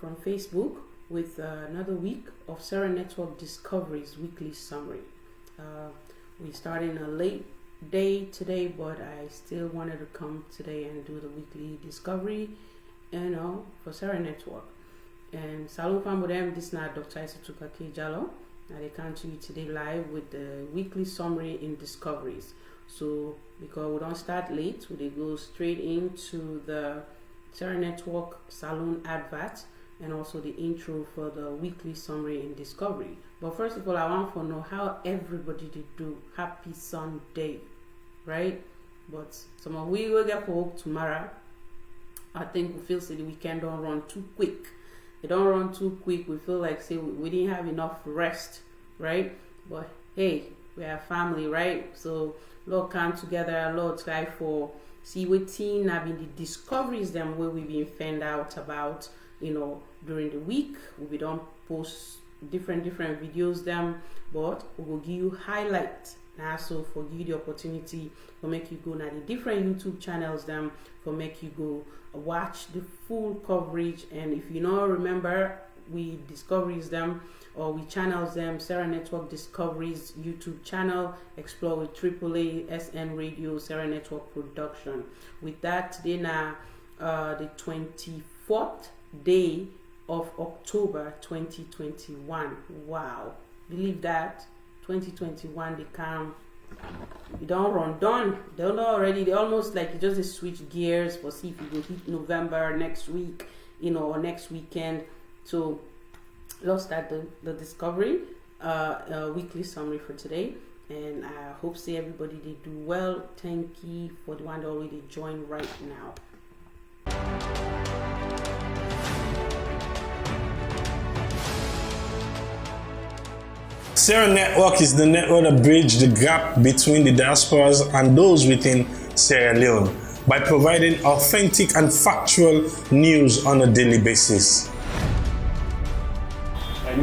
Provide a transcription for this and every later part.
from Facebook with another week of Sarah Network Discoveries weekly summary. We started a late day today, but I still wanted to come today and do the weekly discovery, for Sarah Network. And Salone Famodem, this is not Dr. Aissatou Jalo. And I come to you today live with the weekly summary in discoveries. So because we don't start late, we go straight into the Sarah Network Salone advert and also the intro for the weekly summary in discovery. But first of all, I want to know how everybody did do. Happy Sunday, right? But some of we will get for work tomorrow. I think we feel the weekend don't run too quick. It don't run too quick. We feel like say we didn't have enough rest, right? But hey, we are family, right? So Lord come together, Lord try for see what teen have been the discoveries them where we've been found out about, during the week. We don't post different videos them, but we will give you highlights now. So for give you the opportunity for make you go now the different YouTube channels them for make you go watch the full coverage. And if you don't remember, we discoveries them or we channels them Sarah Network Discoveries YouTube channel, Explore with AAA SN Radio Sarah Network Production. With that, today now the 24th day of October 2021. Wow, believe that 2021 they come. You don't run done. They know already. They almost like just switch gears for see if you go hit November next week, or next weekend. So let's start the discovery weekly summary for today. And I hope say everybody did do well. Thank you for the one that already joined right now. Sarah Network is the network that bridges the gap between the diasporas and those within Sierra Leone by providing authentic and factual news on a daily basis.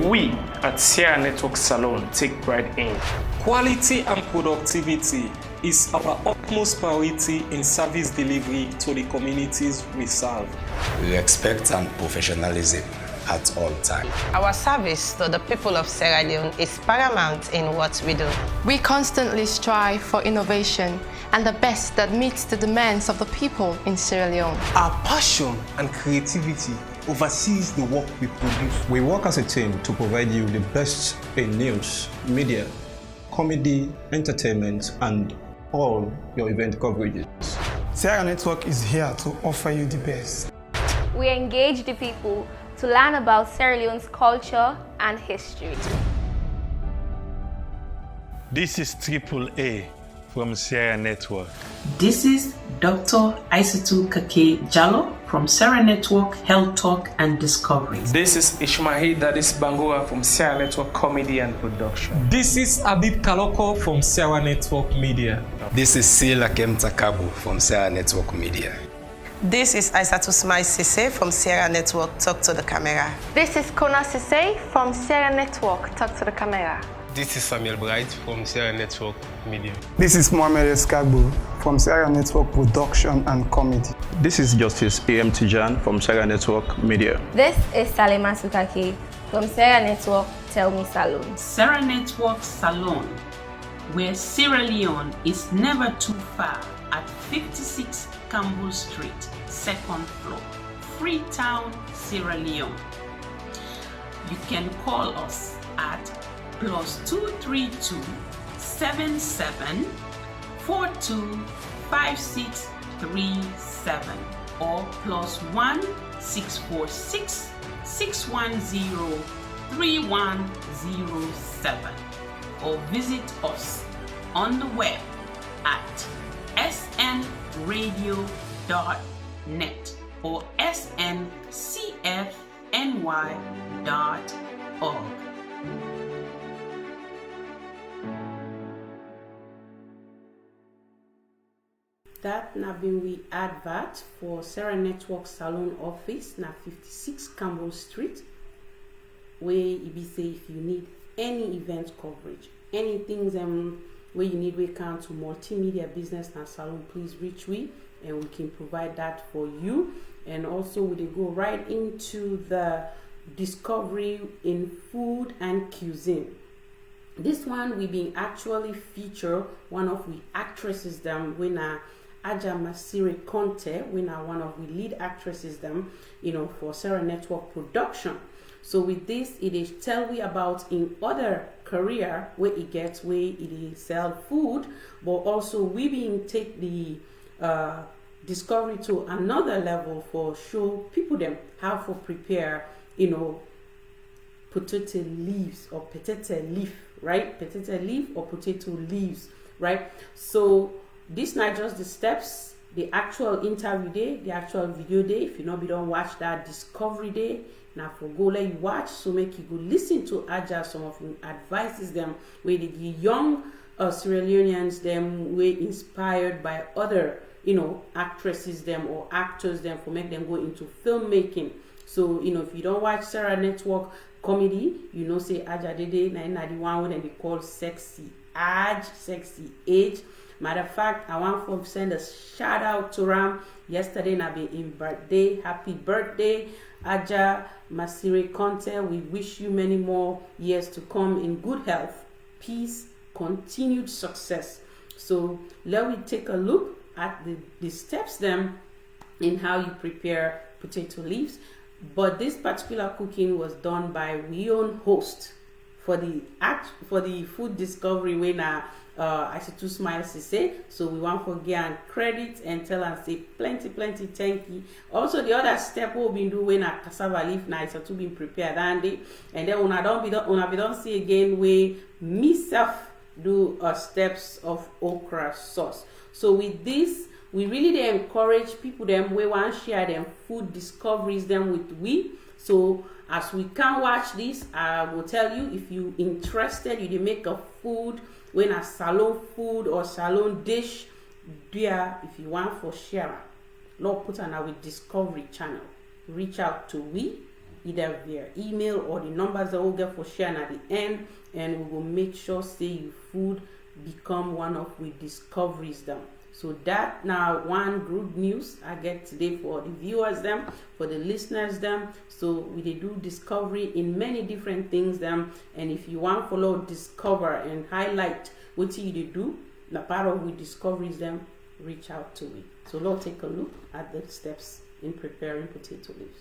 We at Sarah Network Salone take pride in quality and productivity is our utmost priority in service delivery to the communities we serve. We expect professionalism at all times. Our service to the people of Sierra Leone is paramount in what we do. We constantly strive for innovation and the best that meets the demands of the people in Sierra Leone. Our passion and creativity oversees the work we produce. We work as a team to provide you the best in news, media, comedy, entertainment, and all your event coverages. Sierra Network is here to offer you the best. We engage the people to learn about Sierra Leone's culture and history. This is AAA from Sarah Network. This is Dr. Aissatou Jalo from Sarah Network Health Talk and Discoveries. This is Ishmael Dadis Bangura from Sarah Network Comedy and Production. This is Abib Kaloko from Sarah Network Media. This is Sila Kemtakabu from Sarah Network Media. This is Aissatou Smile Sise from Sierra Network Talk to the Camera. This is Kona Sise from Sierra Network Talk to the Camera. This is Samuel Bright from Sierra Network Media. This is Mohamed Eskagbo from Sierra Network Production and Comedy. This is Justice A.M. Tijan from Sierra Network Media. This is Salema Sukake from Sierra Network Tell Me Salone. Sarah Network Salone, where Sierra Leone is never too far, at 56 Campbell Street, 2nd floor, Freetown, Sierra Leone. You can call us at +232 77 42 5637 or +1 646 610 3107 or visit us on the web at snradio.net or sncfny.org. That na been we advert for Sarah Network Salone office na 56 Campbell Street, where you be say if you need any event coverage, anything where you need we come to multimedia business and salon, please reach we and we can provide that for you. And also we go right into the discovery in food and cuisine. This one we been actually feature one of the actresses them when Aja Masire Conte, when one of the lead actresses them, for Sarah Network production. So with this, it is tell we about in other career where it gets where it is sell food, but also we being take the discovery to another level for show people them how to prepare, potato leaves or potato leaf, right? Potato leaf or potato leaves, right? So this not just the steps, the actual interview day, the actual video day. If you don't watch that discovery day, now for go let you watch, so make you go listen to Aja some of them advices them where they give young Sierra Leoneans them were inspired by other actresses them or actors them for make them go into filmmaking. So if you don't watch Sarah Network comedy, say Aja Dede na the one when they call sexy age. Matter of fact, I want to send a shout out to Ram. Yesterday na be in birthday. Happy birthday, Aja Masire Conte. We wish you many more years to come in good health, peace, continued success. So let me take a look at the steps them in how you prepare potato leaves. But this particular cooking was done by we own host for the food discovery when I see two smiles to say. So we want to give and credit and tell and say plenty thank you. Also the other step we'll be doing when a cassava leaf now is to be prepared and then when I don't see again we myself do steps of okra sauce. So with this, we really encourage people them we want to share them food discoveries them with we. So as we can watch this, I will tell you if you interested, you make a food when a Salone food or Salone dish there. If you want for share, Lord put on our discovery channel. Reach out to we either via email or the numbers that we'll get for share at the end, and we will make sure say your food become one of we discoveries them. So that now one good news I get today for the viewers them, for the listeners them. So we do discovery in many different things them, and if you want to follow discover and highlight what you do, the part of we discoveries them, reach out to me. So let's take a look at the steps in preparing potato leaves.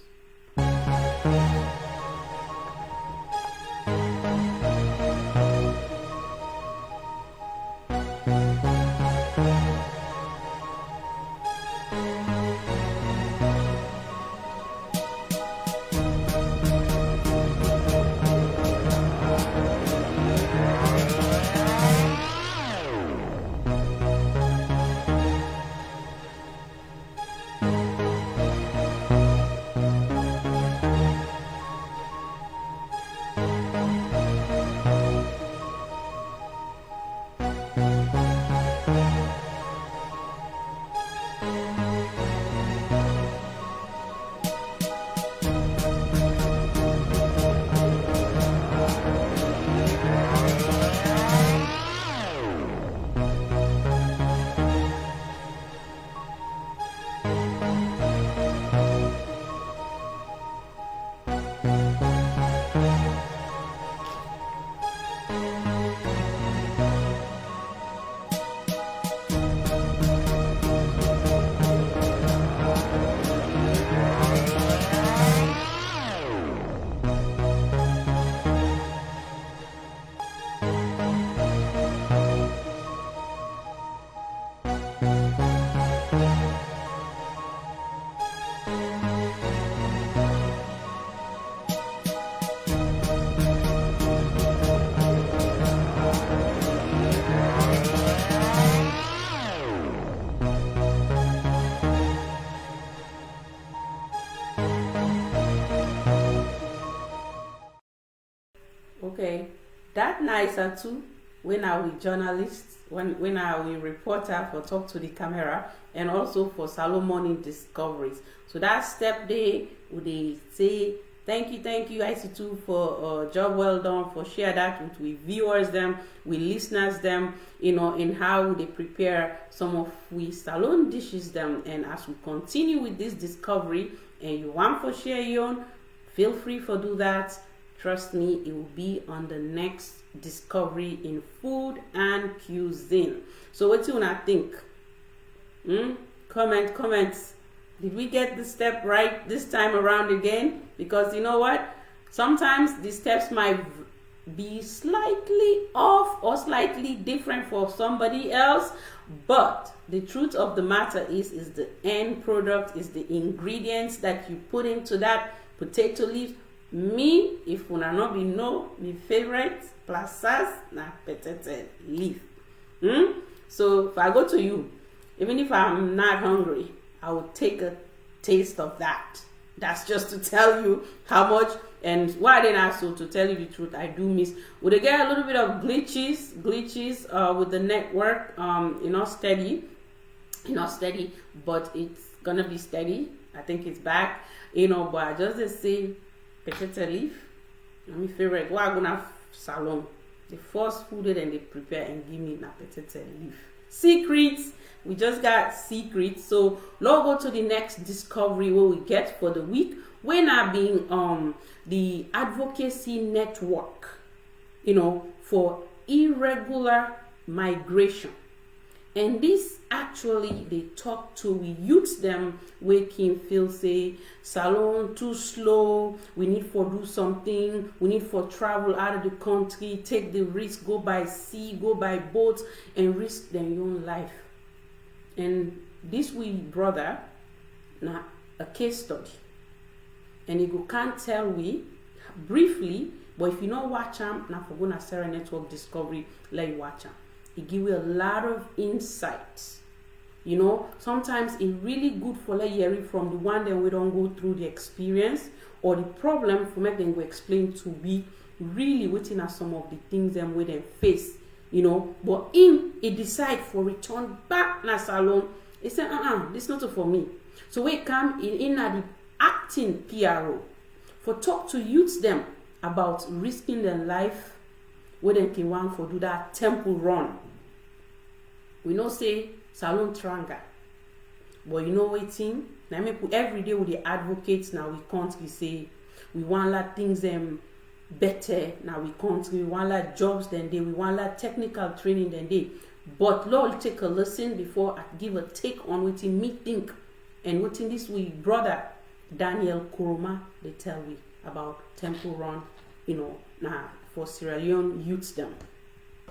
Okay, that nicer too when are we journalists, when are we reporter for talk to the camera, and also for Salone morning discoveries. So that step day would they say Thank you, IC2, for job well done, for share that with viewers them, with listeners them, you know, in how they prepare some of we Salone dishes them. And as we continue with this discovery, and you want for share your own, feel free for do that. Trust me, it will be on the next discovery in food and cuisine. So what do you wanna think? Comments. Did we get the step right this time around again? Because you know what? Sometimes the steps might be slightly off or slightly different for somebody else. But the truth of the matter is the end product, is the ingredients that you put into that potato leaf. Me, if una not be know, my favorite plasas na potato leaf. So if I go to you, even if I'm not hungry, I will take a taste of that. That's just to tell you how much. And why I didn't ask, so to tell you the truth, I do miss. Would I get a little bit of glitches with the network? Not steady, but it's gonna be steady. I think it's back. But I just say potato leaf. My favorite. What I'm gonna have Salone. The first food that they prepare and give me na potato leaf. Secrets. We just got secrets. So let's go to the next discovery where we get for the week. When I being the advocacy network, for irregular migration. And this actually they talk to we youths them where Kim feel say Salone too slow, we need for do something, we need for travel out of the country, take the risk, go by sea, go by boat, and risk their own life. And this we brother now a case study. And you can't tell we briefly, but if you not watch them, now for going to Sarah Network Discovery, let you watch them. It give you a lot of insights. Sometimes it's really good for let hearing from the one that we don't go through the experience or the problem for make them go explain to be really waiting at some of the things them with them face. But he decide for return back na Salone. He said, this not for me. So we come in at the acting PRO for talk to youths them about risking their life when they can want for do that temple run. We know say Salone tranga. But waiting. Now every day with the advocates now we country say we want that things better now we country, we want that jobs then day, we want that technical training then day. But Lord take a listen before I give a take on what me think. And what in this we brother Daniel Kuruma they tell we about temple run, now for Sierra Leone youths them.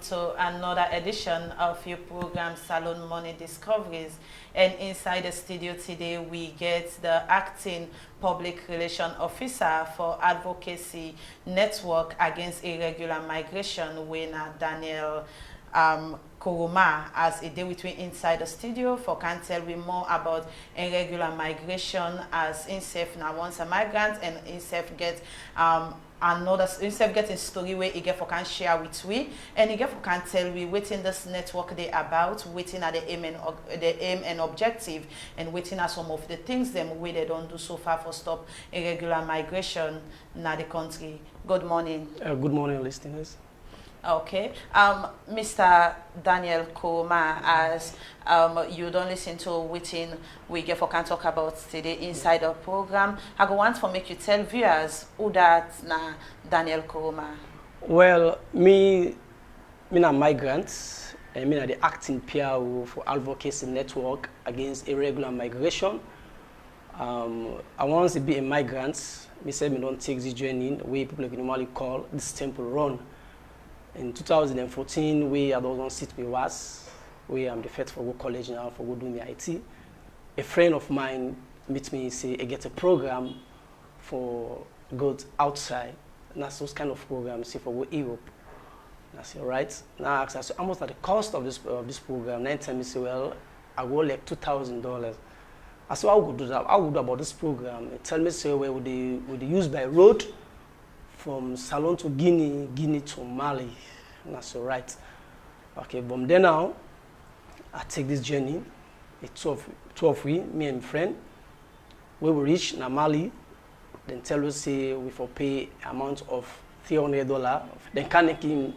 To another edition of your program Salone Money Discoveries, and inside the studio today we get the acting public relation officer for advocacy network against irregular migration, winner Daniel Kuruma, as a day between inside the studio for can tell we more about irregular migration as himself now once a migrant and himself get another instead of getting story where he get for can share with we and he get for can tell we waiting this network they about waiting at the aim and objective and waiting at some of the things them way they don't do so far for stop irregular migration in the country. Good morning. Good morning, listeners. Okay, Mr. Daniel Kuruma, as you don't listen to waiting we get for can talk about today inside the program, I go want to make you tell viewers who that na Daniel Kuruma. Well, me na migrant and me na the acting PRO for advocacy network against irregular migration. I want to be a migrant. Me say me don't take the journey where people normally call this temple run. In 2014, we had on sit me was where I'm the first for go college now for go do my IT. A friend of mine meet me say I get a program for go outside. And that's those kind of programs say for go Europe. And I say alright. Now I ask how much at the cost of this program. Then tell me say well I go like $2,000. I said how would do that? How would do about this program? And tell me say where would they use by road? From Salone to Guinea to Mali. And that's all right. Okay, but then now, I take this journey. It's two of we, me and my friend. When we reach Mali, then tell us say we for pay amount of $300. Then can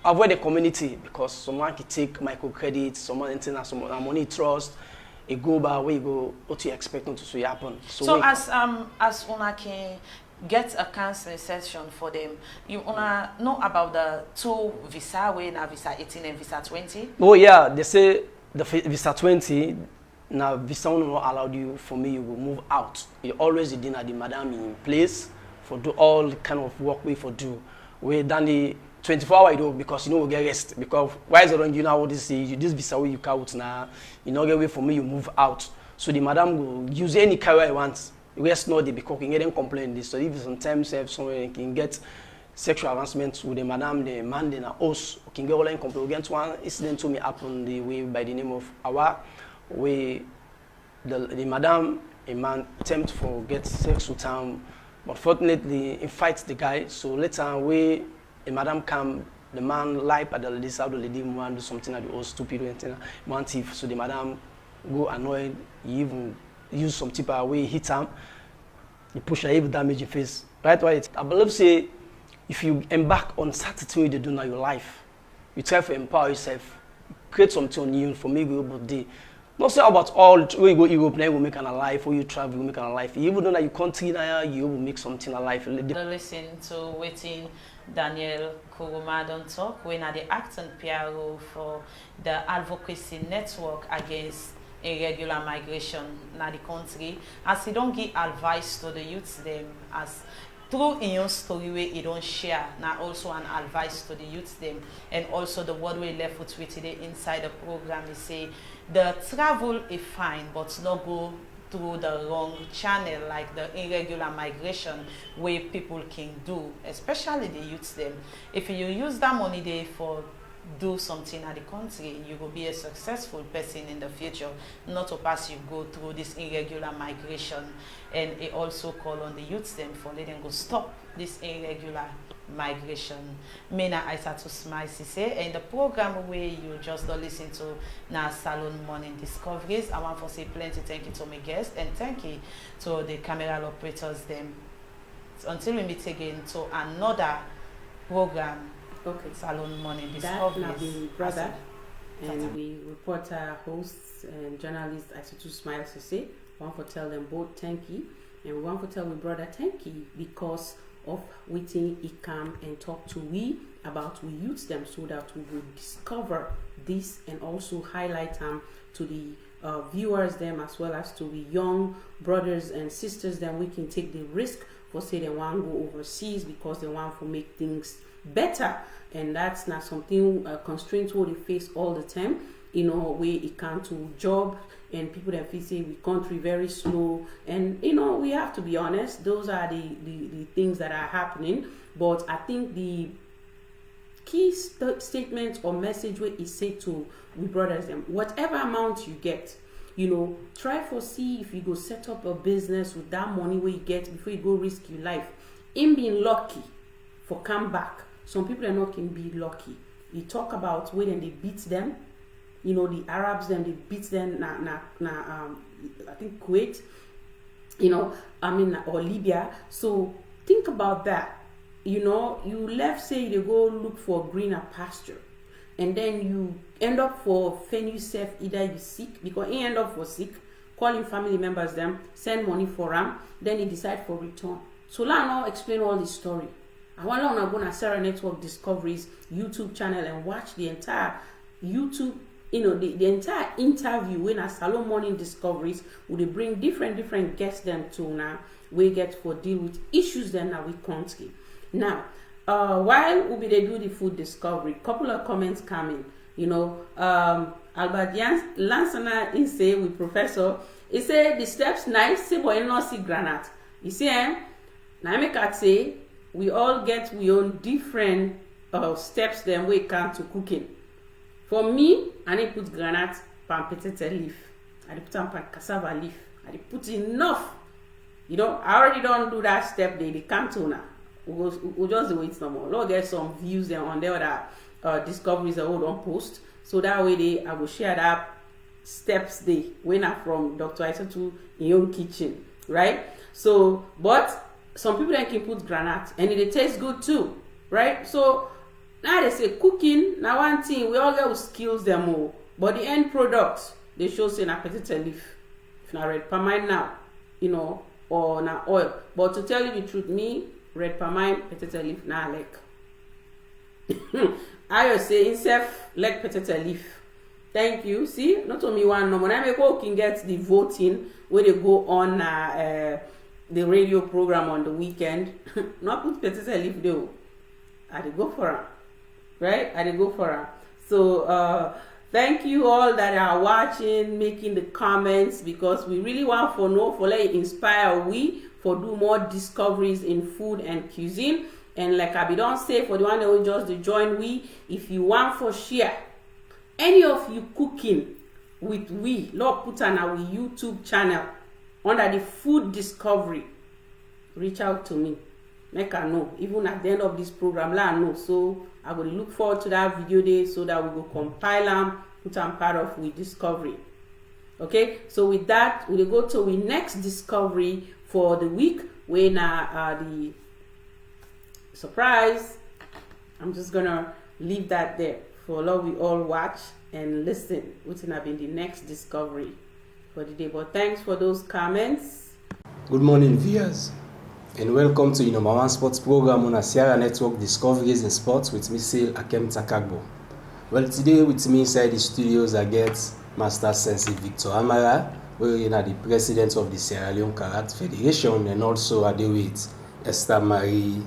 avoid the community because someone can take microcredit, someone internet, someone money trust. It go by where you go. What you expect to happen? So as una can get a counseling session for them, you wanna know about the two visa way na visa 18 and visa 20? Oh yeah, they say the visa 20 now visa will not allow you for me you will move out. You always the dinner the madam in place for do all kind of work we for do. We done the 24-hour you do because you know we get rest because why is it on you now what this visa way you count now you know get way for me you move out. So the madam will use any career you want. Rest not the because you can get them complain this. So if sometimes have someone can get sexual harassment with the madam, the man, then us can get all in complaint. Against one incident to me happened the way by the name of Awa, where the madam a man attempt for get sex with him, but fortunately he fights the guy. So later we the madam come, the man lie at the lady, how the lady want do something that the old stupid and one thief. So the madam go annoyed, he even use some type of way hit him, he push her even damage your face. Right why I believe say if you embark on certain thing you do in your life, you try to empower yourself, create something new for me go about day. Not say about all where you go Europe now you will make an alive, or you travel you will make an alive. You even know that you country now you will make something alive. Listen to waiting Daniel Kuruma don't talk when at the acting PRO for the advocacy network against irregular migration in the country, as he don't give advice to the youths them as through in your story where you don't share now also an advice to the youths them and also the word we left with today inside the program is say the travel is fine but not go through the wrong channel like the irregular migration where people can do, especially the youths them. If you use that money there for do something at the country, you will be a successful person in the future, not to pass you go through this irregular migration. And it also call on the youths them for letting them go stop this irregular migration. Mina Aissatou Smile Sise, and the program where you just don't listen to now Salone Morning Discoveries. I want to say plenty thank you to my guests and thank you to the camera operators them. Until we meet again to another program. Okay. Salone Morning Discoveries. That been brother and we reporter, hosts and journalist Aissatou Smile Sise. We want to tell them both thank you and we want to tell my brother thank you because of waiting he come and talk to we about we youths them so that we will discover this and also highlight them to the viewers them as well as to the young brothers and sisters then we can take the risk for say they want to go overseas because they want to make things better, and that's not something constraints what they face all the time. You know, where it come to job and people that feel say we country very slow, and you know we have to be honest. Those are the things that are happening. But I think the key statement or message where is said to we brothers them whatever amount you get, you know, try for see if you go set up a business with that money where you get before you go risk your life. In being lucky for come back. Some people are not can be lucky. You talk about when they beat them, you know, the Arabs then they beat them I think Kuwait, you know, or Libya. So think about that. You know, you left say you go look for greener pasture and then you end up for fend yourself either you sick because he end up for sick, calling family members them, send money for them, then he decide for return. So let now explain all this story. I want to go to Sarah Network Discoveries YouTube channel and watch the entire YouTube, you know, the entire interview when a Salone Morning Discoveries would they bring different guests them to now we get for deal with issues then that we country. Now, while we they do the food discovery, couple of comments coming, you know, Albert Lansana in say with Professor, he say the steps nice, say boy not see granite. You see, now make I say we all get we own different steps then we come to cooking. For me, I need put granite pan potato leaf. I put on pan cassava leaf. I put enough. You know, I already don't do that step they come to now. We'll just wait no more. We'll get some views then on the other discoveries that we don't post. So that way I will share that steps they when I'm from Dr. Aissatou in your own kitchen. Right? So but some people then can put granite and it tastes good too, right? So now they say cooking, now one thing, we all get with skills them all, but the end product, they show say na potato leaf, if na red palmine now, you know, or na oil. But to tell you the truth, me, red palmine, potato leaf, na like. I just say instead like potato leaf. Thank you. See, not only one no, when I make can get the voting where they go on the radio program on the weekend. Not put potato leaf though. I did go for her, right? I did go for her. So thank you all that are watching, making the comments, because we really want for know for like inspire we for do more discoveries in food and cuisine. And like I be don't say for the one that will just join we, if you want for share any of you cooking with we, Lord put on our YouTube channel under the food discovery, reach out to me. Make I know. Even at the end of this program, let I know. So I will look forward to that video day so that we will compile them, put them part of we discovery. Okay, so with that, we'll go to the next discovery for the week when the surprise. I'm just gonna leave that there for love we all watch and listen. What's gonna be the next discovery for the day? But thanks for those comments. Good morning, viewers, and welcome to your number one sports program on a Sierra Network Discoveries in Sports with me, Akem Takagbo. Well, today with me inside the studios, I get Master Sensei Victor Amara, where you know the president of the Sierra Leone Karate Federation, and also I deal with Esther Marie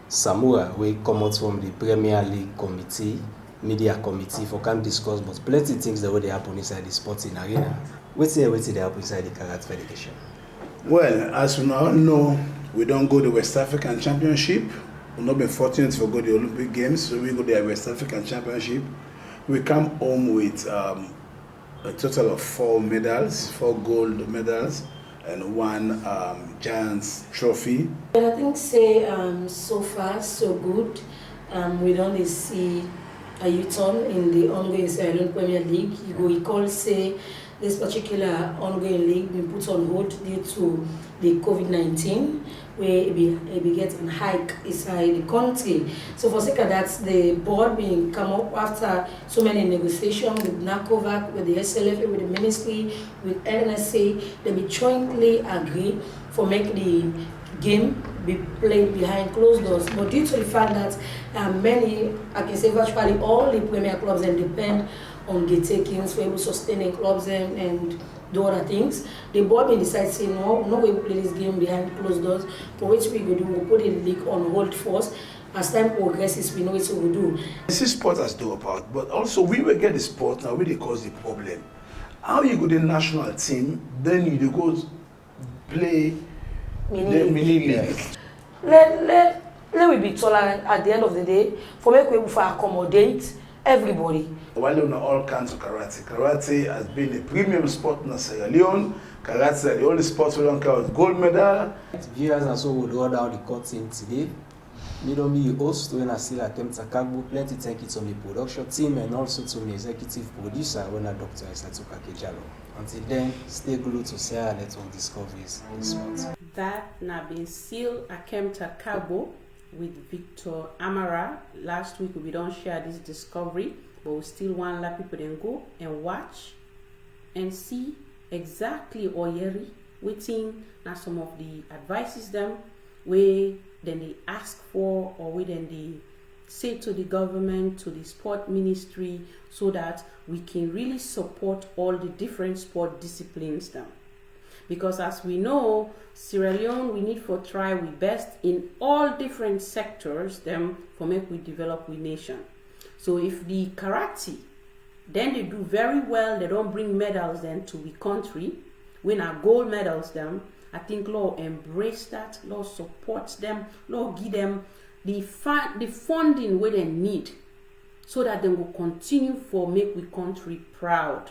Samura, we come out from the Premier League Committee, Media Committee, for can discuss but plenty things that they happen inside the sporting arena. What's they happen inside the Karate Federation? Well, as we now know, we don't go to the West African Championship. We've not been fortunate to go to the Olympic Games, so we go to the West African Championship. We come home with a total of 4 medals, 4 gold medals, and 1 Giants trophy. I think so far so good. We don't see a U-turn in the ongoing Sierra Leone Premier League. We call say this particular ongoing league been put on hold due to the COVID-19, where it get a hike inside the country. So for sake of that, the board being come up after so many negotiations with NACOVAC, with the SLFA, with the ministry, with NSA, they be jointly agree for make the game be played behind closed doors. But due to the fact that many, I can say virtually all the Premier clubs and depend on the takings for able sustaining clubs and do other things, the board may decide say no, we're not going to play this game behind closed doors, for which we will do, we'll put the league on hold first. As time progresses, we know what we will do. This is sport as do about, but also we will get the sport now where they cause the problem. How you go to the national team, then you go play the mini league. Let we be tolerant at the end of the day, for make we for accommodate everybody. While on all kinds of karate. Karate has been a premium sport in Sierra Leone. Karate is the only sport we don't care with gold medal. Viewers also will draw down the curtain today. Me don't be your host when I see Akem Takagbo. Plenty thank you to my production team and also to my executive producer when I Dr. Isatuka Kejalo. Until then, stay glued to Sierra Network Discoveries in Sports. That now been sealed Akem Takagbo with Victor Amara. Last week we don't share this discovery, but we still want to let people then go and watch and see exactly or yeri waiting now some of the advices them where then they ask for or where then they say to the government, to the sport ministry, so that we can really support all the different sport disciplines them. Because as we know, Sierra Leone, we need for try we best in all different sectors them for make we develop we nation. So if the karate, then they do very well, they don't bring medals then to the country, win our gold medals them, I think Lord embrace that, Lord support them, Lord give them the funding where they need, so that they will continue for make we country proud.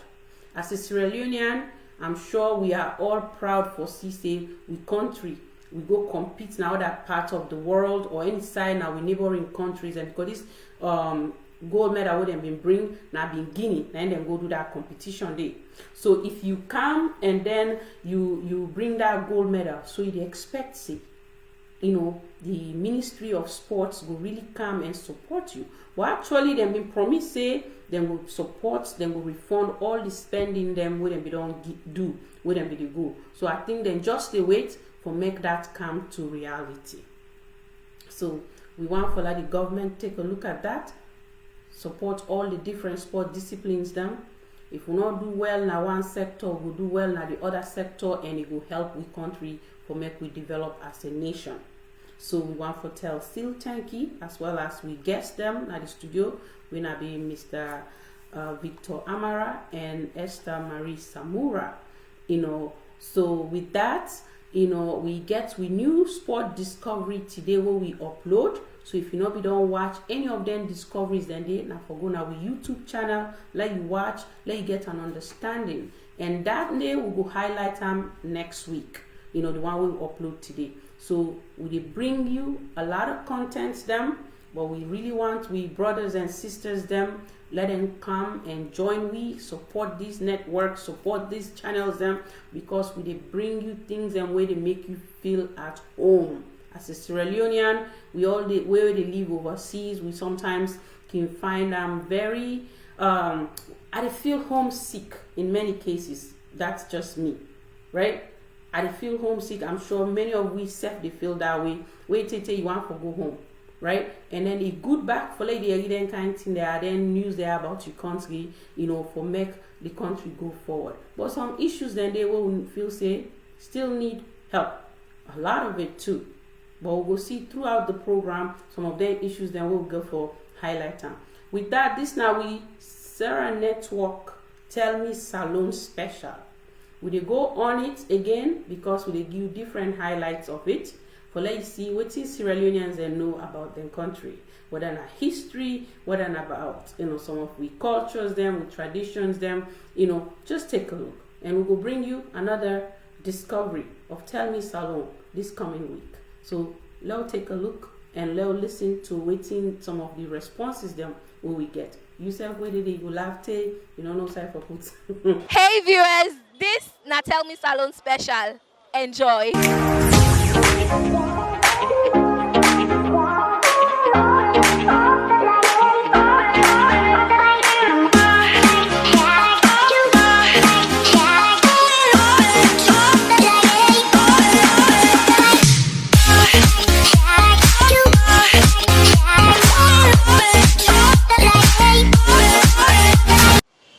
As a Sierra Leonean, I'm sure we are all proud for CC we country. We go compete in other parts of the world or inside now with neighboring countries, and because this gold medal would have been bring now been Guinea and then go do that competition day. So if you come and then you bring that gold medal, so you expect see the Ministry of Sports will really come and support you. But actually, them been promised say them will support, them will refund all the spending them where them be don't do, where them be the go. So I think then just they wait for make that come to reality. So we want for the government take a look at that, support all the different sport disciplines them. If we not do well in one sector, we do well in the other sector, and it will help we country for make we develop as a nation. So we want to tell still thank you, as well as we guest them at the studio. We now be Mr. Victor Amara and Esther Marie Samura. So with that, we new sport discovery today where we upload. So if you don't watch any of them discoveries, then they now for go now with YouTube channel, let you watch, let you get an understanding. And that day we will highlight them next week. The one we upload today. So we bring you a lot of contents them, but we really want we brothers and sisters them, let them come and join we, support these networks, support these channels them, because we bring you things and way they make you feel at home. As a Sierra Leonean, where they live overseas, we sometimes can find very I feel homesick in many cases. That's just me, right? I feel homesick. I'm sure many of we they feel that way. Wait till you want to go home, right? And then if good back for lady then kind of thing there, then news there about your country, for make the country go forward. But some issues then they will feel say still need help. A lot of it too. But we'll see throughout the program some of the issues then we'll go for highlight time. With that, this now we Sarah Network Tell Me Salone special. We go on it again because we give you different highlights of it for let you see what is Sierra Leoneans they know about their country, whether in history, whether about some of we cultures them, we traditions them, just take a look. And we will bring you another discovery of Tell Me Salone this coming week. So let's take a look and let's listen to waiting some of the responses them will we get. You said where did you laugh no side for put. Hey viewers, this na Tell Me Salone special. Enjoy.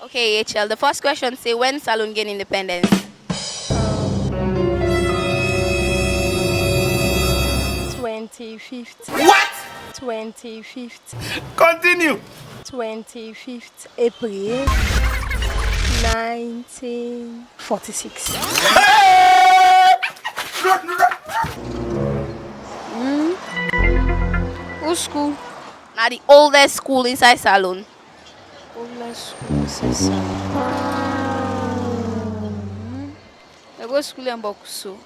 Okay, HL, the first question say when Salone gain independence? 25th. What? 25th. Continue. 25th April 1946. Whose school? Now the oldest school inside Salone. Oldest school inside Salone. I go to school in Bokuso.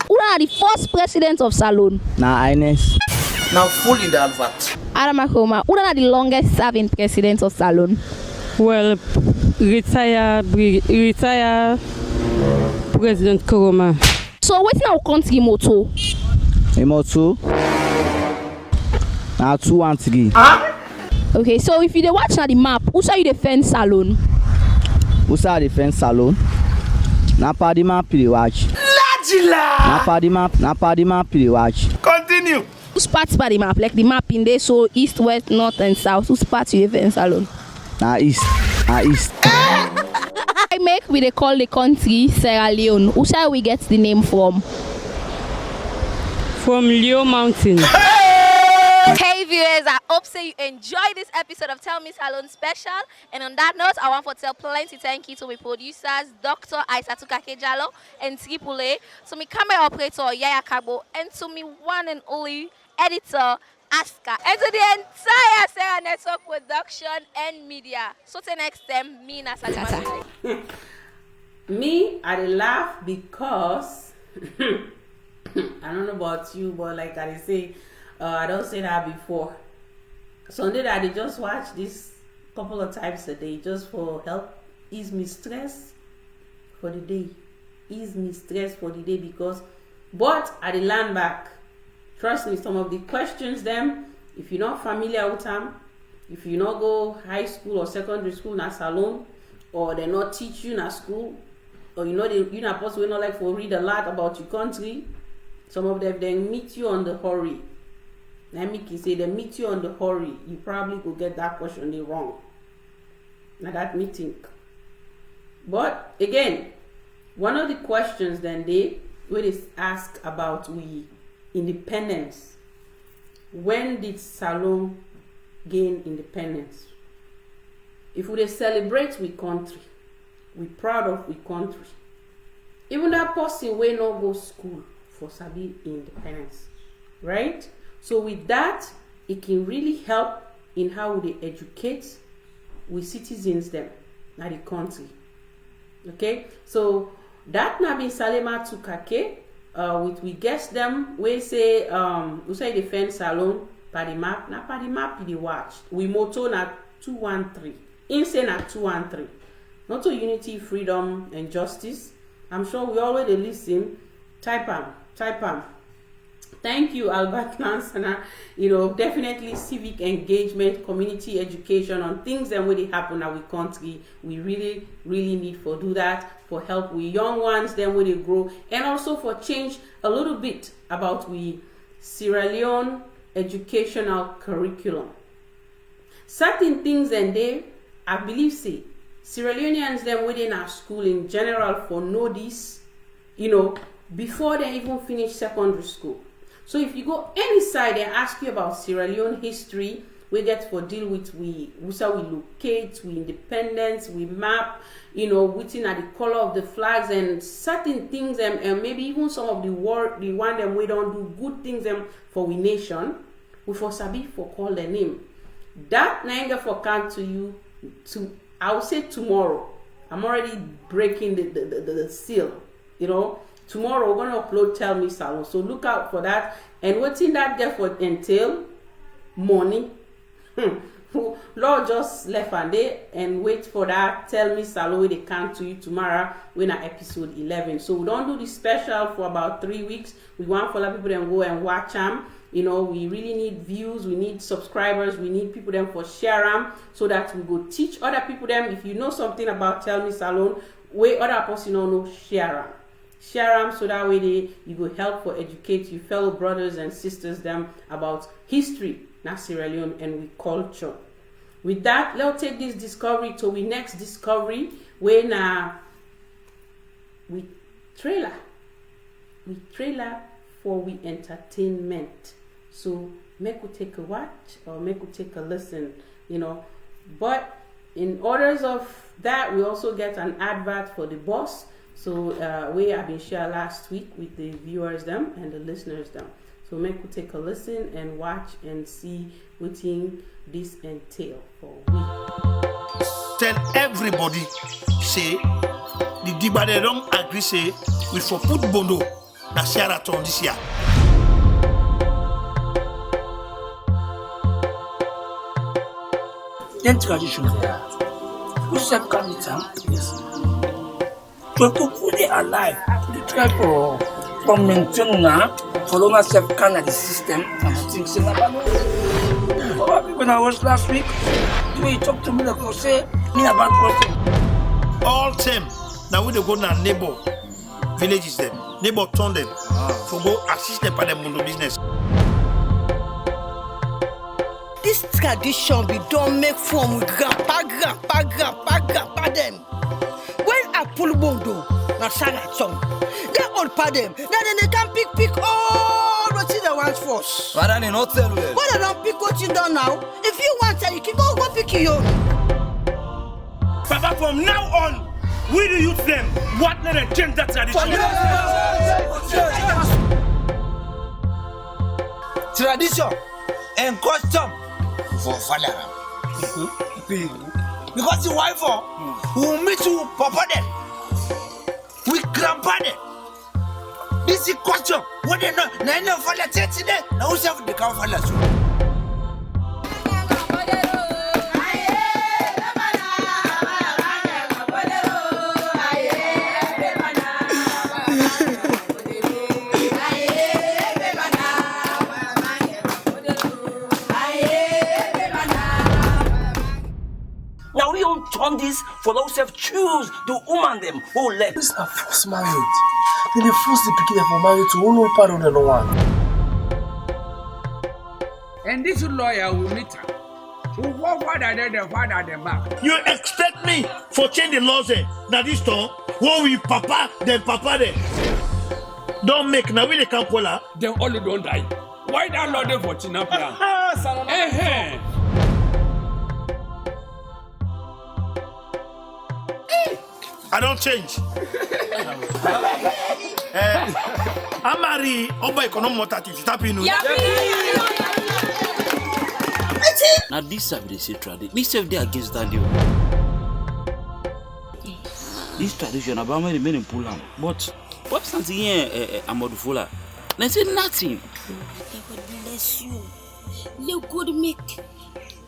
Who are the first president of Salone? Now Ines. Now full in the advert. Aramakoma, who are the longest serving president of Salone? Well, retired President Koroma. So what's now country motto? The motto? Now 2 and 3. Okay, so if you watch now the map, who say you defend Salone? Who say defend Salone? Now pa the map you watch. Now pa the map you watch. Continue. Who's part by the map? Like the map in there, so east, west, north, and south. Who's part you defend Salone? Now east. I make we they call the country Sierra Leone. Who shall we get the name from? From Leo Mountain. Hey viewers, I hope so you enjoy this episode of Tell Me Salone special. And on that note, I want to tell plenty thank you to my producers, Dr. Aissatou Kakejalo and Triple A, to my camera operator, Yaya Kabo, and to me one and only editor, Aska, and to the entire Sarah Network production and media. So till next time, me na Salima. Me, I laugh because I don't know about you, but like I say, I don't say that before. Sunday that I just watch this couple of times a day just for help ease me stress for the day. Ease me stress for the day because But I did learn back. Trust me, some of the questions them, if you're not familiar with them, if you not go high school or secondary school na Salone, or they not teach you in school, or you're not possible not like for read a lot about your country, some of them they meet you on the hurry. Let me say they meet you on the hurry. You probably could get that question wrong. Now that meeting. But again, one of the questions then they ask about we independence. When did Salone gain independence? If we celebrate we country, we proud of we country. Even that person will not go school for sabi independence, right? So with that, it can really help in how they educate we citizens them na the country. Okay, so that na been Salema Tukake. With we guess them, we say defend Salone pa the map, na pa the map the watch. We motto na 213. Insane at 213. Not to unity, freedom, and justice. I'm sure we already listen. Type am. Thank you, Albert Lansana. Definitely civic engagement, community education on things that really happen in our country. We really, really need for do that, for help with young ones, then when they grow, and also for change a little bit about we Sierra Leone educational curriculum. Certain things and they, I believe, say, Sierra Leoneans then within our school in general for know this, before they even finish secondary school. So if you go any side and ask you about Sierra Leone history, we get for deal with we locate, we independence, we map, within at the color of the flags and certain things and maybe even some of the one them we don't do good things them for we nation, we for sabi for call their name. That nainga for come to you I will say tomorrow. I'm already breaking the seal, Tomorrow we're gonna upload Tell Me Salone. So look out for that. And what's in that there for entail? Money. Lord just left and day and wait for that Tell Me Salone they come to you tomorrow when at episode 11. So we don't do this special for about 3 weeks. We want for people to go and watch them. We really need views, we need subscribers, we need people them for share them so that we go teach other people them. If you know something about Tell Me Salone, where other person don't know, share them. Share them so that way you go help for educate your fellow brothers and sisters them about history, na Sierra Leone and we culture. With that, let's take this discovery to we next discovery when we trailer for we entertainment. So make we take a watch or make we take a listen, But in orders of that, we also get an advert for the boss. So we have been shared last week with the viewers them and the listeners them. So make we take a listen and watch and see what thing this entail for we. Tell everybody say the Dibade don't agree say we for put Bondo na Sheraton this year. Then tradition there. Who self can be yes. To put it alive, to try for maintain now, for long as self can the system and things in the when I was last week, the way you talk to me like you say me about person. All them now we dey go na neighbor villages them, neighbor town them for go assist them for them mundo business. This tradition we don't make from with grandpa them. When I pull bondo, na saga song. They all pa them. Then they can pick all what they want first. But I not tell you. But I don't pick what you done now. If you want to, you can go pick your own. Papa, from now on, we the youth them, what let them change that tradition? Tradition and custom for father. Because your wife will meet you papa them. We grandpa them. This is custom. What they know, na ina father church there. Na who serve the cow father so. self choose the woman them who let. This is a forced marriage. Then they force the pikin for marriage to only part of the no one. And this lawyer will meet her. Who father the father the back. You expect me for change the laws now this time? When we papa, then papa then. Don't make now we they can't pull her. Then all don't die. Why that law dey for Tinapia? I don't change. I'm married. Oba economic motor to tap in. Now this have they say tradition. Me self they against that deal. This tradition about me remain in Pulam. But what something here Amadufula? They say nothing. God bless you. Let God make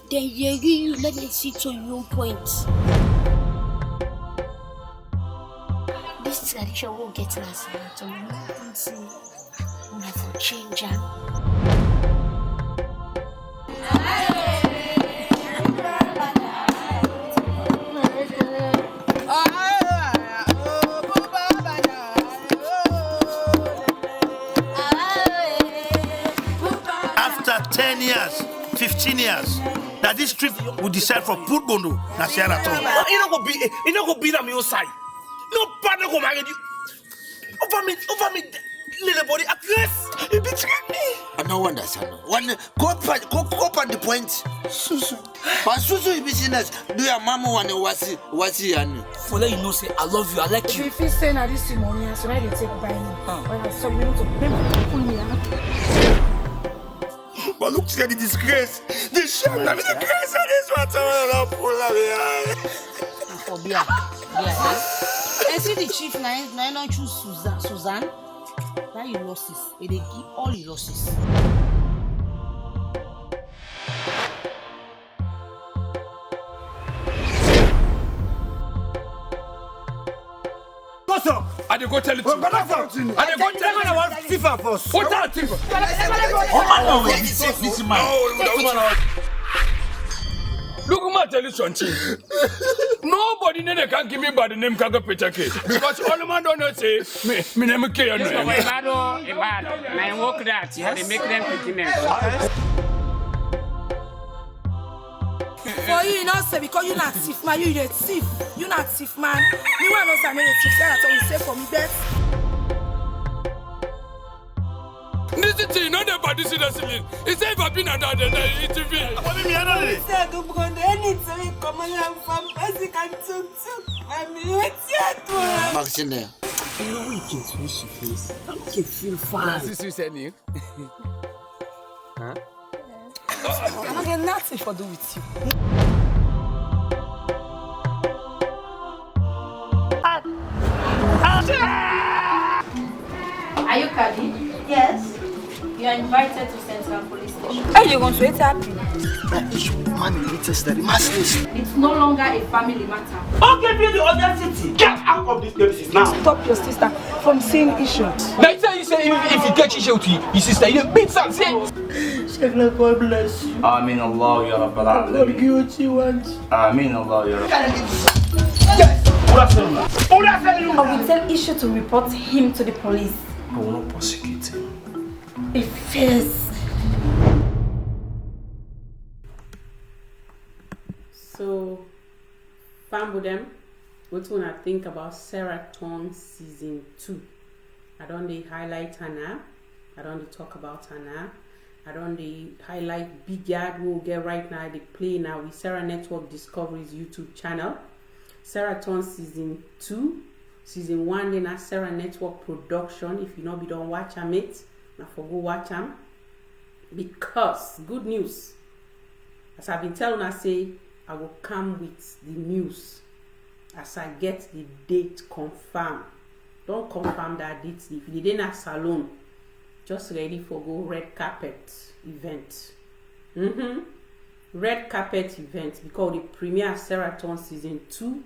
the you let me see to your point. This tradition will get us to for change. After 10 years, 15 years, that this trip will decide for Putbondo na Sheraton. You not go be on your side. No partner go marry you. Over me, little body aggress. You betray me. I don't understand. One go on the point. Susu. But Susu is business. Do your mama want to what's and for let you know say I love you, I like you. If you say now this money, so I take by me. When I saw you to pay me. But look at the disgrace. The shame, the disgrace of this one. For beer. And see the chief now not choose Suzanne. Now he losses. They give all his losses. What's up? I go tell it to you. I go tell you. I want Tifa first. What that Tifa? Look at my tell you something. Nobody can give me by the name Kaka Petake. Because all man don't know say me name K. Yes, but bad. I work that. They make them continue. For you not say because you not thief man, you the thief. You not thief man. You want us to make a thief. That's what you say for me best. This is you know the body see the ceiling. It's if I've been under the TV. What do you mean? I don't know. Say go go anything come along from basic and tuk. I mean what's your Maxine there. You know we can switch your face. I can feel fine. This is you. Huh? I'm not getting nothing for do with you. Are you Kadi? Yes. You are invited to Central Police Station. Are you going to wait happy? That issue family latest that masses. It's no longer a family matter. Okay, be the audacity. Get out of this premises now. Stop your sister from seeing issue. Now you say if you get issue to your sister, you beat something. Sheikh, God bless you. Amin Allah ya Rabbal Alamin. God give what you want. Amin Allah ya Rabbal I will tell Isha to report him to the police. I will not prosecute him. Be fierce. So, Fambudem, what do I think about Sheraton season 2? I don't highlight Hannah. I don't talk about Hannah. I don't highlight Big Yard we'll get right now. They play now with Sarah Network Discoveries YouTube channel. Sheraton season 2. Season 1 then a Sarah Network production. If you know we don't watch them it, now for go watch them. Because good news. As I've been telling I say I will come with the news as I get the date confirmed. Don't confirm that date. If you didn't have Salone, just ready for go red carpet event. Red carpet event because the premiere Sheraton season 2.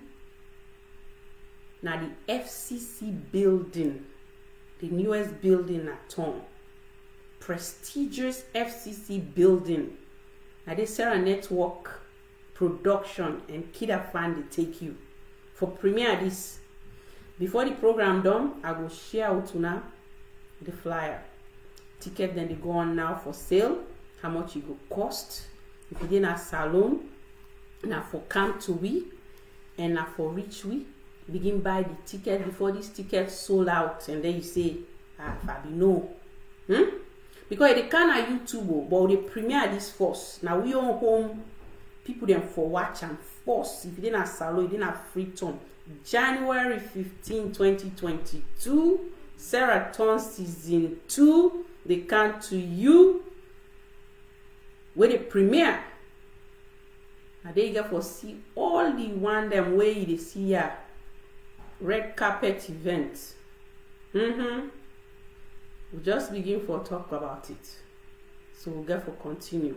Now the FCC building, the newest building at town, prestigious FCC building. Now this Sarah Network production and KID-AFAN they take you for premiere this. Before the program done, I will share with una the flyer. Ticket then they go on now for sale. How much it will cost? If you didn't have Salone, now for come to we, and now for reach we, begin buy the ticket before this ticket sold out, and then you say, Fabi, no. Because they can't YouTube, but they premiere this first. Now we on home, people then for watch and force. If you didn't have Salone, you didn't have free turn. January 15, 2022, Sarah turns season 2. They come to you with the premiere. And they get for see all the one them way they see here. Red carpet event. We just begin for talk about it. So we'll get for continue.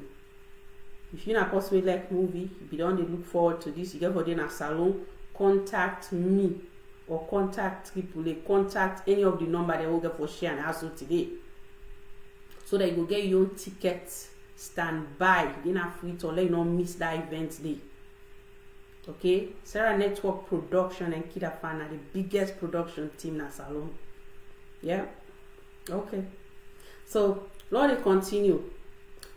If you're not possibly like movie, if you don't look forward to this, you get for dinner Salone, contact me or contact AAA, contact any of the number they will get for share and also today. So that you will get your own tickets, stand by, you don't have free to let you not miss that event day. Okay, Sarah Network Production and KID-AFAN are the biggest production team in Salone. Yeah, okay. So Lord, they continue.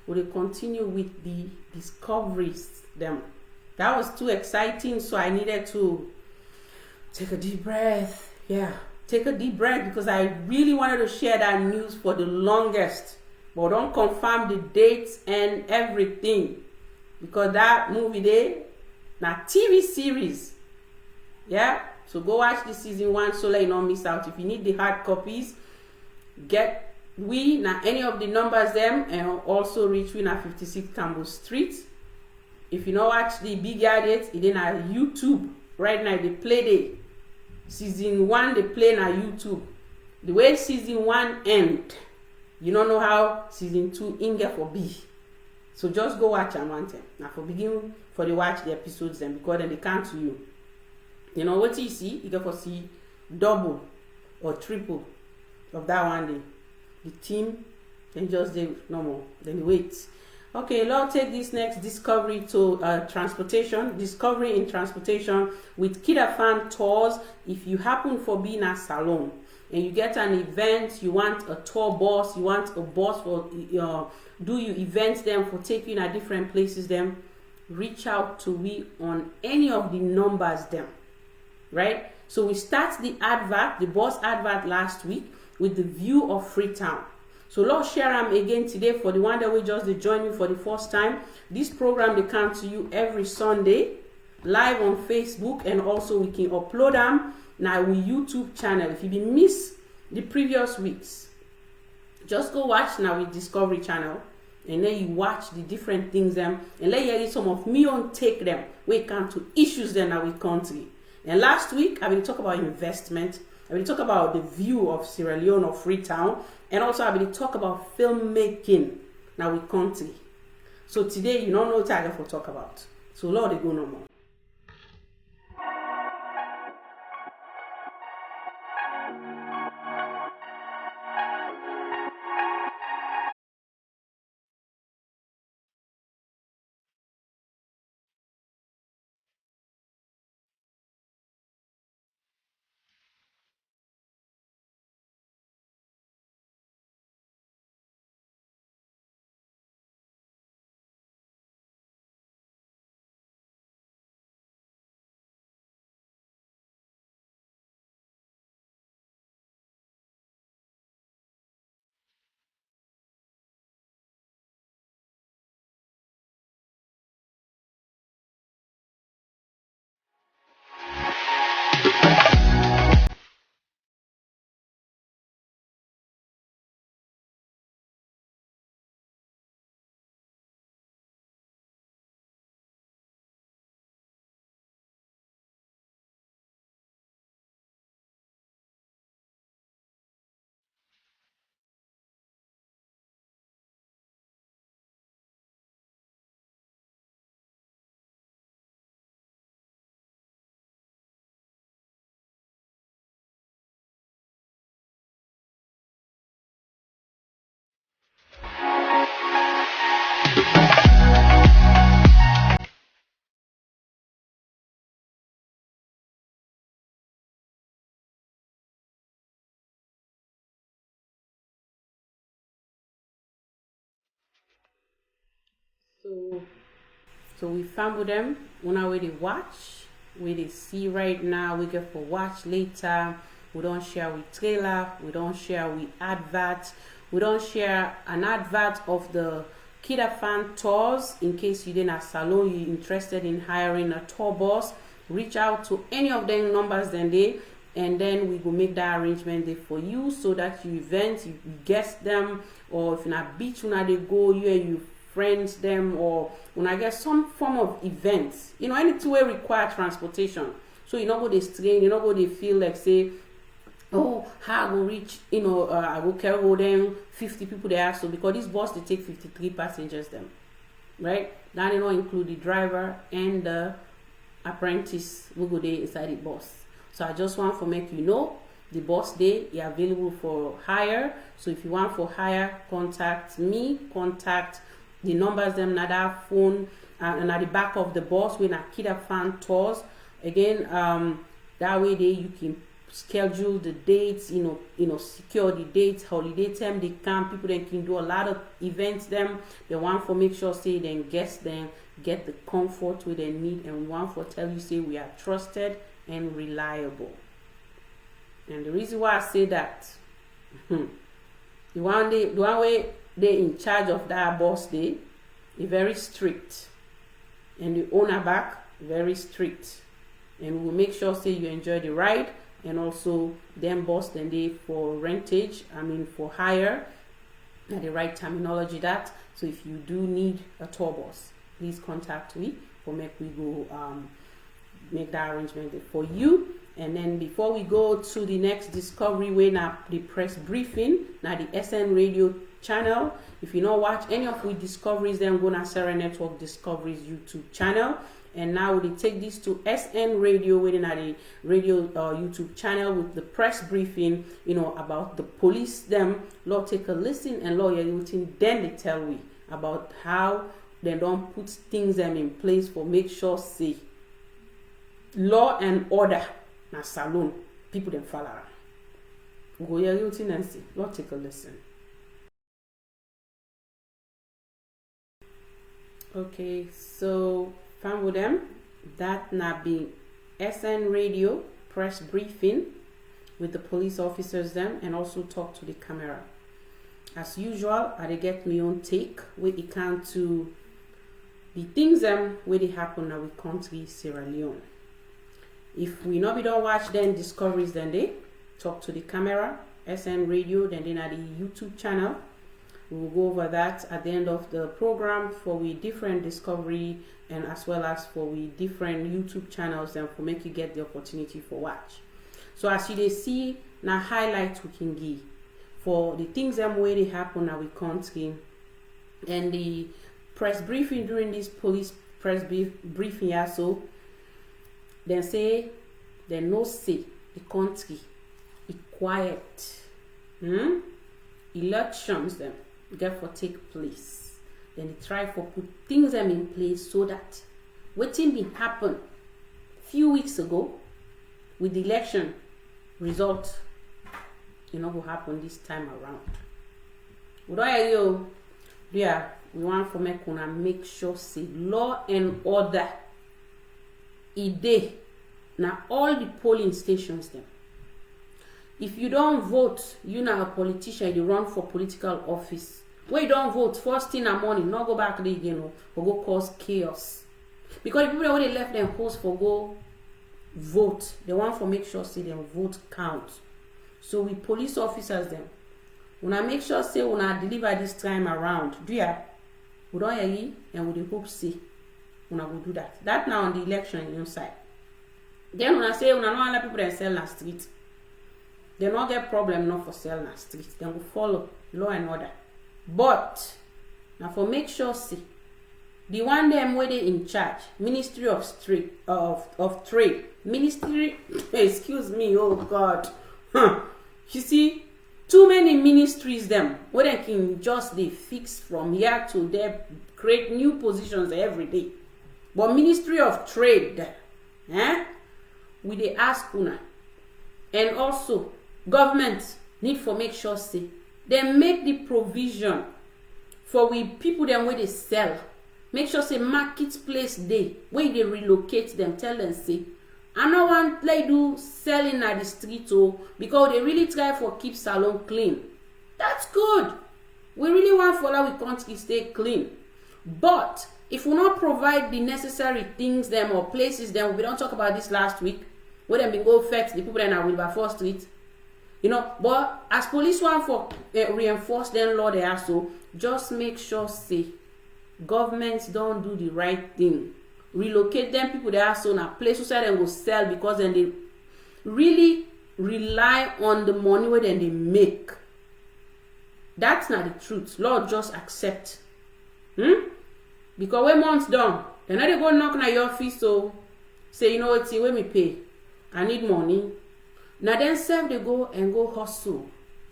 Will they continue with the discoveries? Them that was too exciting, so I needed to take a deep breath. Yeah, take a deep breath because I really wanted to share that news for the longest, but don't confirm the dates and everything because that movie there. Now TV series, yeah. So go watch the season 1 so that you don't miss out. If you need the hard copies, get we now any of the numbers them and also reach we na 56 Campbell Street. If you don't watch the big date, it in our YouTube right now. They play the season 1. They play na YouTube. The way season 1 end, you don't know how season 2 in get for B. So just go watch and want them. Now for begin for the watch the episodes then because then they come to you. You know what you see? You get for see double or triple of that one day. The team then just they normal. Then wait. Okay, Lord, take this next discovery to transportation. Discovery in transportation with KID-AFAN tours. If you happen for being a Salone and you get an event, you want a tour bus, you want a bus for do you events them for taking you at different places them, reach out to we on any of the numbers them, right? So we start the advert, the bus advert last week with the view of Freetown. So Lord share them again today for the one that we just join you for the first time. This program they come to you every Sunday live on Facebook, and also we can upload them now we YouTube channel. If you be miss the previous weeks, just go watch now with Discovery channel, and then you watch the different things them, and let you hear some of me on take them we come to issues then now with country. And last week I will talk about investment. I will talk about the view of Sierra Leone or Freetown, and also I will talk about filmmaking now with country. So today you don't know what I for talk about. So Lord, they go no more. So we fumble them. Una way they watch, where they see right now, we get for watch later. We don't share with trailer, we don't share with advert, we don't share an advert of the KID-AFAN tours. In case you didn't have Salone, you're interested in hiring a tour bus, reach out to any of them numbers then they, and then we will make that arrangement there for you, so that you event, you guest them, or if in a beach when they go, you and your friends them, or when I get some form of events, you know, anything will require transportation. So you not go they strain, you not go they feel like say, oh, how I go reach, you know, I go carry them 50 people there. So because this bus they take 53 passengers them, right? That they don't include the driver and the apprentice who go there inside the bus. So I just want to make you know the bus day is available for hire. So if you want for hire, contact me, contact the numbers them na that phone and at the back of the bus when a KID-AFAN tours. Again, that way they you can schedule the dates, you know, secure the dates, holiday time they come, people then can do a lot of events them. They want for make sure say then guests then get the comfort where they need, and we want for tell you say we are trusted and reliable. And the reason why I say that, the one way they in charge of that bus day is very strict, and the owner back very strict, and we'll make sure say you enjoy the ride, and also them bus then they for rentage, I mean for hire, at the right terminology that. So if you do need a tour bus, please contact me for make we go make that arrangement for you. And then before we go to the next discovery, we now the press briefing now the SN radio channel. If you don't watch any of we discoveries, then go to Sarah Network Discoveries YouTube channel. And now they take this to SN Radio within the radio YouTube channel with the press briefing, you know, about the police them. Lord, take a listen, and Lord, then they tell we about how they don't put things them in place for make sure say law and order na Salone people them follow. Go hear you and see. Lord, take a listen. Okay, so fun with them. That now be SN Radio press briefing with the police officers them, and also talk to the camera. As usual, I get my own take where it can to the things them where they happen now with country Sierra Leone. If we not be don't watch then discoveries, then they talk to the camera, SN Radio, then at the YouTube channel. We will go over that at the end of the program for we different discovery, and as well as for we different YouTube channels, and for make you get the opportunity for watch. So as you they see now highlights we can give for the things them way they happen now with country, and the press briefing during this police press briefing also. Then say they no say the country is quiet. Elections them get for take place. Then they try for put things them in place so that what thing happen few weeks ago with the election result, you know, will happen this time around. We want for make sure say law and order now all the polling stations them. If you don't vote, you now a politician, you run for political office. When you don't vote, first thing in the morning, not go back there again, or go cause chaos. Because the people when they left them host for go vote, they want to make sure say them vote count. So we police officers them, when I make sure say when I deliver this time around, we don't hear you, and we hope say when I go do that. That now on the election inside. Then when I say when I know other people that sell on the street, they not get problem not for sell on the street. They will follow law and order. But now for make sure see the one them where they in charge, Ministry of Trade, Ministry excuse me, oh God. You see, too many ministries them where they can just they fix from here to there, create new positions every day. But Ministry of Trade, we they ask una, and also government need for make sure say they make the provision for we people them where they sell Make sure say marketplace day where they relocate them. Tell them say, I no want like do selling at the street because they really try for keep Salone clean. That's good. We really want for that we country stay clean. But if we not provide the necessary things them or places them, we don't talk about this last week, where them been go fetch the people that are Wilberforce Street. But as police want for reinforce them law they are so, just make sure say governments don't do the right thing. Relocate them people they are so now places where they will sell because then they really rely on the money where then they make. That's not the truth. Lord just accept. Because when months done, then they go knock on your office so say, you know what, see, when me pay, I need money. Now then self they go and go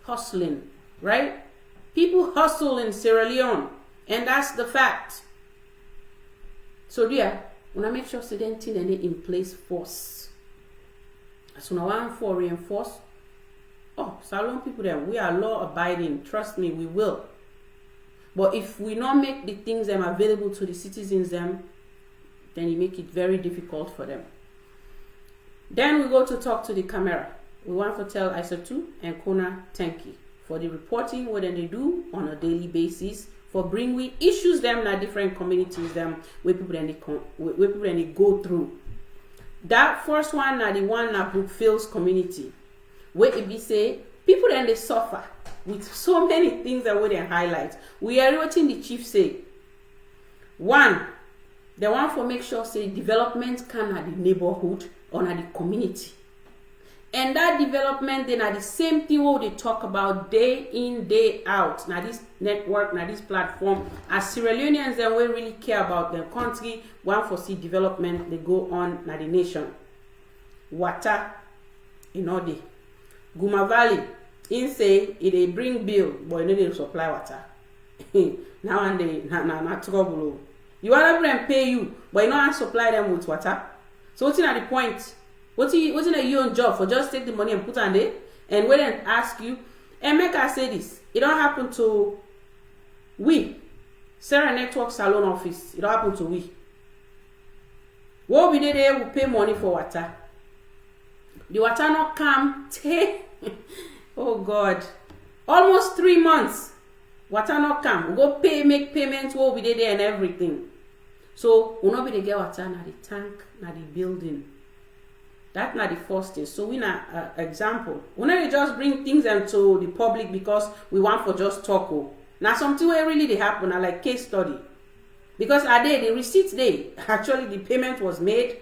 hustling, right? People hustle in Sierra Leone, and that's the fact. So dear, when I make sure certain things and they in place force. As soon as I want for reinforce, Salone people there, we are law abiding. Trust me, we will. But if we not make the things them available to the citizens them, then you make it very difficult for them. Then we go to talk to the camera. We want to tell Isatu and Kona thank you for the reporting what they do on a daily basis for bring we issues them in different communities them where people they go through. That first one the one na Brookfields community where it be say people then they suffer with so many things that we then highlight. We are watching the chief say. One, they want to make sure say development can at the neighborhood or at the community. And that development then are the same thing what they talk about day in, day out. Now this network, now this platform, as Sierra Leoneans then we really care about their country, want for see development, they go on now the nation. Water, the Guma Valley, in say it bring bill, but they supply water. Now and they not trouble. You want them pay you, but you not supply them with water. So what's in the point? What's in your own job for just take the money and put on there and wait and ask you? And make I say this, it don't happen to we. Sarah Network Salone office, it don't happen to we. What we did there, we pay money for water. The water not come, oh God, almost 3 months. Water not come. We go make payments what we did there and everything. So we not be the get water na the tank, na the building. That's not the first thing. So we na example. We not just bring things into the public because we want for just talk. Now something where really they happen, like case study. Because the receipt day, actually the payment was made.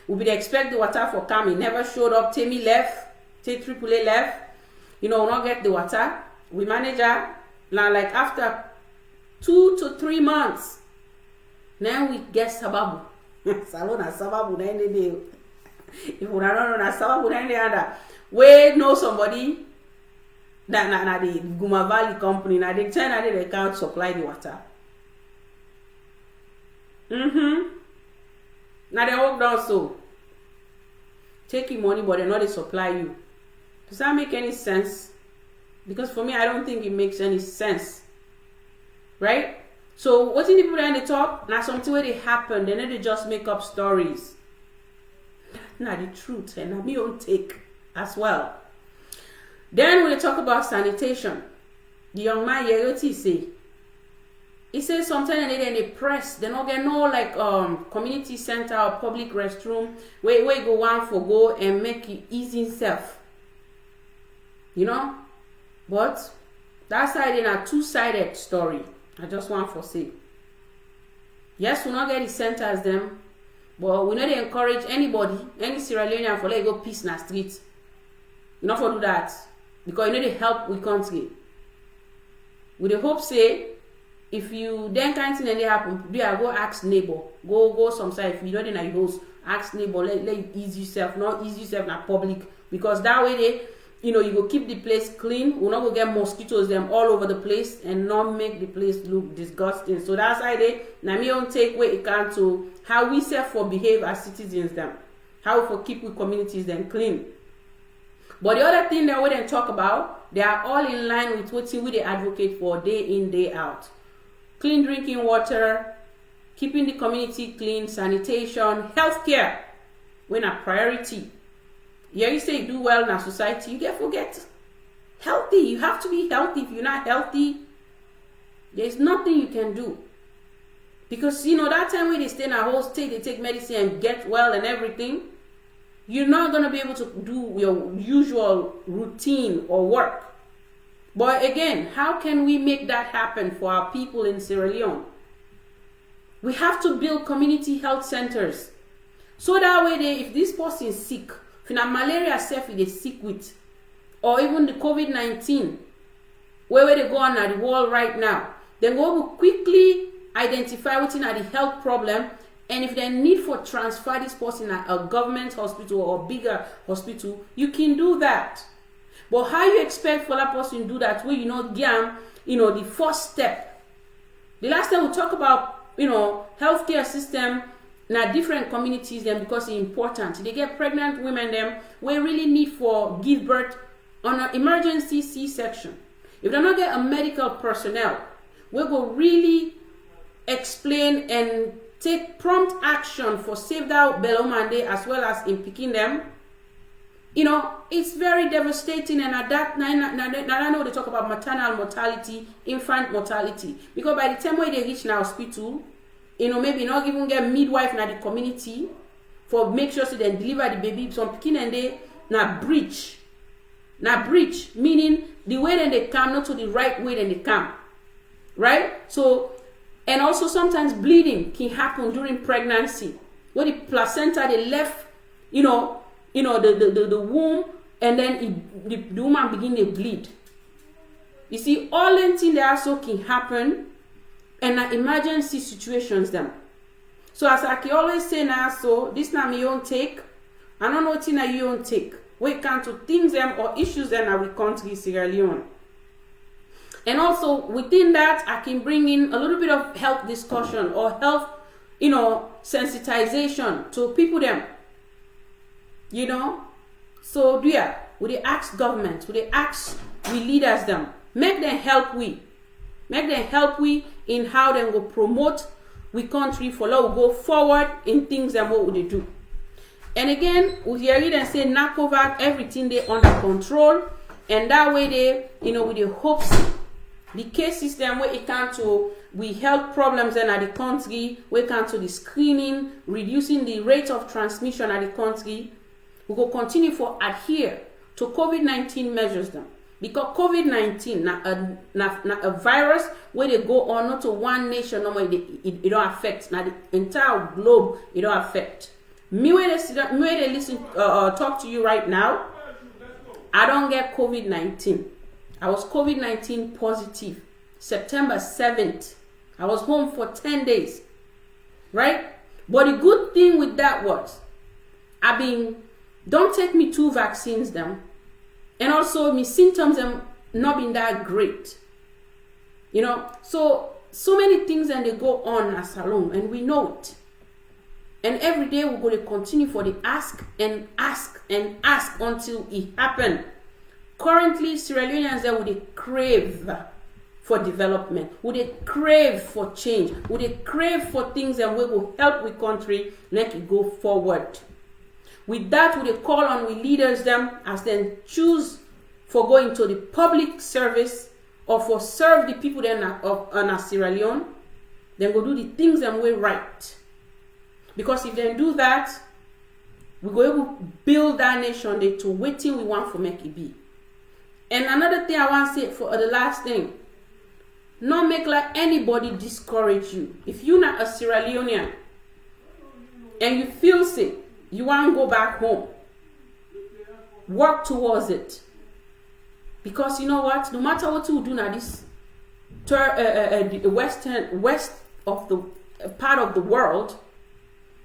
We would expect the water for come. It never showed up. Temi left. AAA left. We not get the water. We manage that. Now like after 2 to 3 months, now we get sababu. Salone na sababu na any day. If we don't know na sababu na any other, we know somebody that na the Guma Valley company na they tell they can't supply the water. Now they work down so taking money, but they know they supply you. Does that make any sense? Because for me, I don't think it makes any sense, right? So what in the people that they talk now something where they happen, then they just make up stories. That's not the truth, and me own take as well. Then when they talk about sanitation, the young man Yeroti say, he says sometimes they press, they don't get no like community center or public restroom where you go one for go and make it easy self. But that side in a two-sided story. I just want to say. Yes, we not get the centers them, but we not encourage anybody, any Sierra Leonean for let go peace in the street. You not for do that. Because they help we country. With the hope say, if you then can't see anything happen, go ask neighbor. Go some side. If you don't know your house, ask neighbor, let you ease yourself, not ease yourself in public. Because that way you go keep the place clean. We're not going to get mosquitoes them all over the place and not make the place look disgusting. So that's why me own take where it can to how we self for behave as citizens them. How we for keep we communities them clean. But the other thing that we didn't talk about, they are all in line with what we they advocate for day in, day out. Clean drinking water, keeping the community clean, sanitation, healthcare, when a priority. Yeah, you say do well in our society, you get forget. Healthy, you have to be healthy. If you're not healthy, there's nothing you can do. Because, that time when they stay in a whole state, they take medicine and get well and everything, you're not going to be able to do your usual routine or work. But again, how can we make that happen for our people in Sierra Leone? We have to build community health centers. So that way, if this person is sick, if malaria self is sick with, or even the COVID-19, where they go on at the wall right now, then we will quickly identify what's in the health problem, and if they need for transfer this person at a government hospital or bigger hospital, you can do that. But how you expect for that person to do that where the first step? The last time we talk about healthcare system in different communities then because it's important. They get pregnant women them we really need for give birth on an emergency C-section. If they not get a medical personnel, we will really explain and take prompt action for save that Belomande as well as in picking them. It's very devastating, and at that I know they talk about maternal mortality, infant mortality, because by the time when they reach the hospital, maybe not even get midwife in the community for make sure so they deliver the baby. Some picking and they breach, meaning the way that they come not to the right way that they come, right? So, and also sometimes bleeding can happen during pregnancy, where the placenta they left, the womb, and then the woman begin to bleed. You see, all the things that also can happen, and emergency situations them. So as I can always say now, so this not my own take. I don't know what in your own take. We can to things them or issues them in our country, Sierra Leone. And also within that, I can bring in a little bit of health discussion or health, sensitization to people them. So would they ask government, would they ask we leaders them, make them help we in how they will promote we country for law go forward in things and what would they do. And again, we hear it and say NACOVAC, everything they under control, and that way they, with the hopes the case system where it can to we health problems in the country, we can to the screening, reducing the rate of transmission at the country. We will continue for adhere to COVID-19 measures them. Because COVID-19 na a virus where they go on not to one nation, no it don't affect. Now the entire globe it don't affect. Me where they listen talk to you right now, I don't get COVID-19. I was COVID-19 positive September 7th. I was home for 10 days. Right? But the good thing with that was don't take me 2 vaccines them. And also my symptoms have not been that great. So many things and they go on at Salone and we know it. And every day we're going to continue for the ask and ask and ask until it happen. Currently, Sierra Leoneans there would crave for development, would they crave for change, would they crave for things that will help the country make it go forward. With that, we call on we leaders them as then choose for going to the public service or for serve the people then of Sierra Leone, then go do the things them way right. Because if they do that, we go able to build that nation they to waiting we want for make it be. And another thing I want to say for the last thing, not make like anybody discourage you. If you're not a Sierra Leonean and you feel sick, you want to go back home, work towards it. Because you know what? No matter what you do now, this west of the part of the world,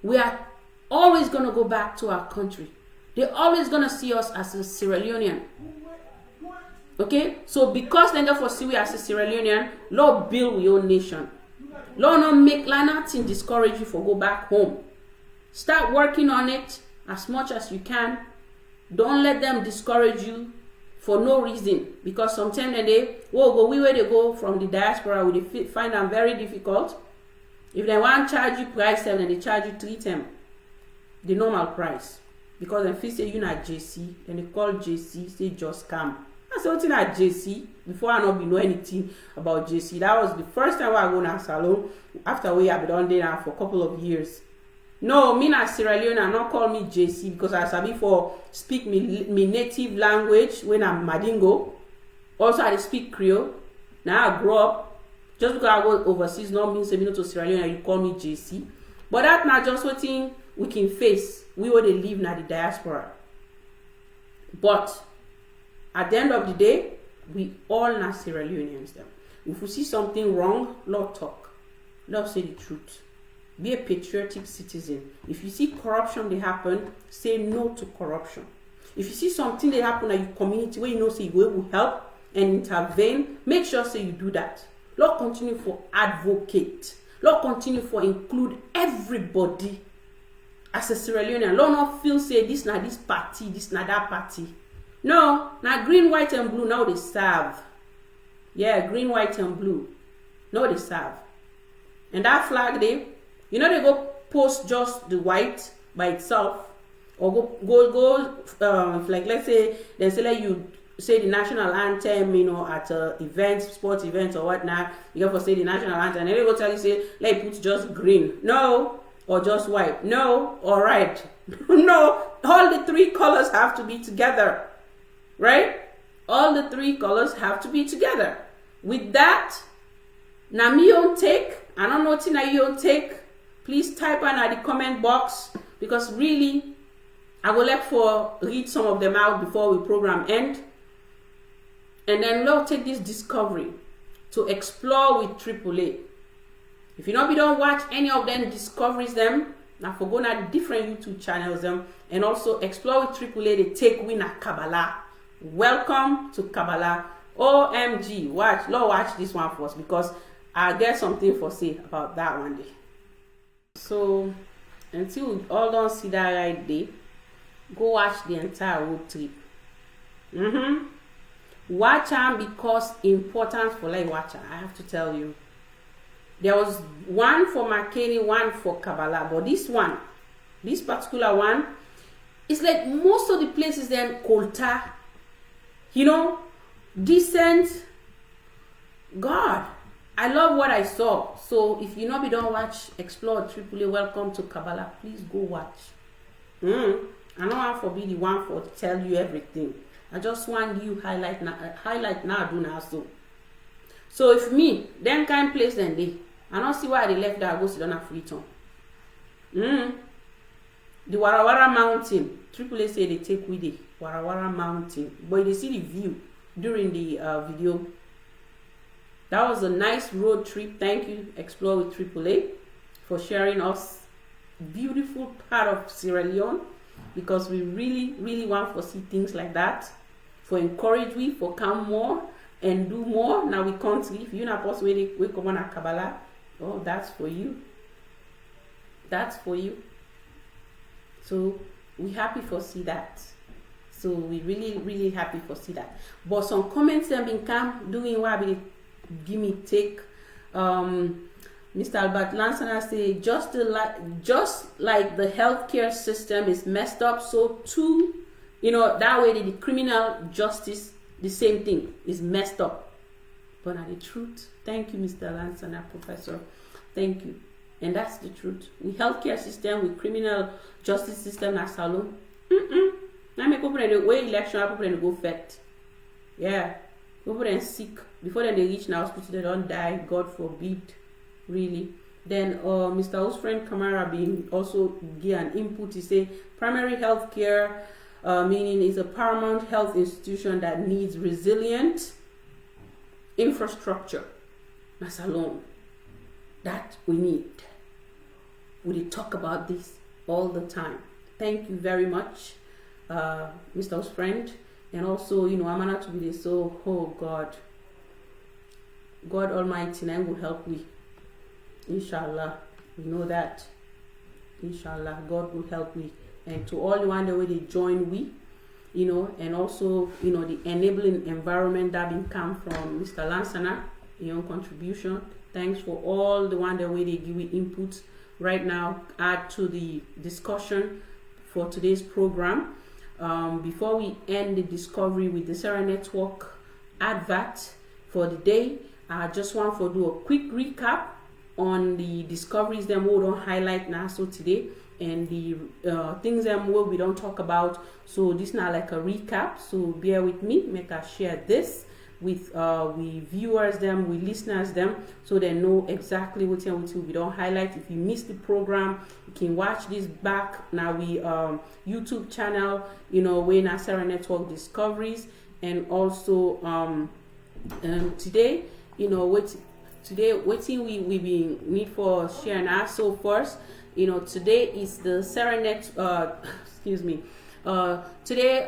we are always going to go back to our country. They're always going to see us as a Sierra Leonean. Okay? So because they therefore see we as a Sierra Leonean, Lord build your own nation. Lord not make nothing discourage you for go back home. Start working on it as much as you can. Don't let them discourage you for no reason. Because sometimes they will go where they go from the diaspora, they find them very difficult. If they want to charge you price, then they charge you 3 times the normal price. Because if you say you not JC, then they call JC, say just come. I said, what's at JC? Before I not be know anything about JC. That was the first time I go to Salone. After we have been on there now for a couple of years. No, me na Sierra Leone, not call me JC because I sabi for speak me native language when I'm Madingo. Also I speak Creole. Now I grow up. Just because I go overseas not means me not to Sierra Leone and you call me JC. But that not just what thing we can face. We will live na the diaspora. But at the end of the day, we all na Sierra Leoneans them. If we see something wrong, Lord talk. Lord say the truth. Be a patriotic citizen. If you see corruption they happen, say no to corruption. If you see something they happen at your community where you know say you will help and intervene, make sure say you do that. Lord continue for advocate. Lord continue for include everybody as a Sierra Leonean. Lord not feel say this na this party, this na that party. No, now green, white, and blue now they serve. Yeah, green, white, and blue. Now they serve. And that flag they, you know they go post just the white by itself, or go like let's say they say like you say the national anthem, you know, at events, sports events or whatnot, you have to say the national anthem, and they go tell you say like put just green, no, or just white, no, or red, no, all the 3 colors have to be together, right? All the 3 colors have to be together. With that, now me don't take. I don't know what you don't take. Please type on the comment box because really, I will let for read some of them out before we program end. And then we'll take this discovery to explore with AAA. If you know we don't watch any of them discoveries them, now for going at different YouTube channels them and also explore with AAA they take win at Kabbalah. Welcome to Kabbalah. OMG, watch this one first because I'll get something for say about that one day. So until we all don't see that right day, go watch the entire road trip. Watch them because important for like watch them. I have to tell you. There was one for McKinney, one for Kabbalah, but this particular one, it's like most of the places then Kolta, you know, decent. God, I love what I saw. So if you know we don't watch Explore AAA Welcome to Kabbalah, please go watch. I don't want to be the one for tell you everything. I just want you highlight now do now so if me then kind place then they I don't see why they left that go sit down at Freetown. The Warawara Mountain, AAA say they take with the Warawara Mountain, but they see the view during the video. That was a nice road trip. Thank you, Explore with AAA, for sharing us beautiful part of Sierra Leone because we really, really want to see things like that. For encourage we for come more and do more. Now we can't see if you're not possible we come on a Kabbalah. Oh, that's for you. That's for you. So we happy for see that. So we really, really happy for see that. But some comments have been come doing what we give me take. Mr. Albert Lansana say just like the healthcare system is messed up, so too, you know, that way the criminal justice, the same thing is messed up. But not the truth. Thank you, Mr. Lansana, Professor. Thank you. And that's the truth. With healthcare system, with criminal justice system at Salone, now make people the way election people go fact. Yeah. People then sick. Before then they reach the hospital, they don't die. God forbid. Really. Then Mr. Osfriend Kamara being also give an input. He say primary health care meaning is a paramount health institution that needs resilient infrastructure. That's alone. That we need. We talk about this all the time. Thank you very much, Mr. Osfriend. And also, you know, I'm not to be there. So, oh God Almighty, and will help me. Inshallah, we know that. Inshallah, God will help me. And to all the one the way they join we, you know, and also, you know, the enabling environment that been come from Mr. Lansana, your own contribution. Thanks for all the one that way they give you input right now, add to the discussion for today's program. Before we end the discovery with the Sarah Network advert for the day, I just want to do a quick recap on the discoveries that we don't highlight now so today, and the things that we don't talk about. So this now like a recap, so bear with me, make us share this with we viewers them, we listeners them, so they know exactly what we don't highlight. If you missed the program, you can watch this back now. We YouTube channel, we in Sarah Network Discoveries, and also today, today what we be need for sharing us. So first, today is the Sarah excuse me. Today,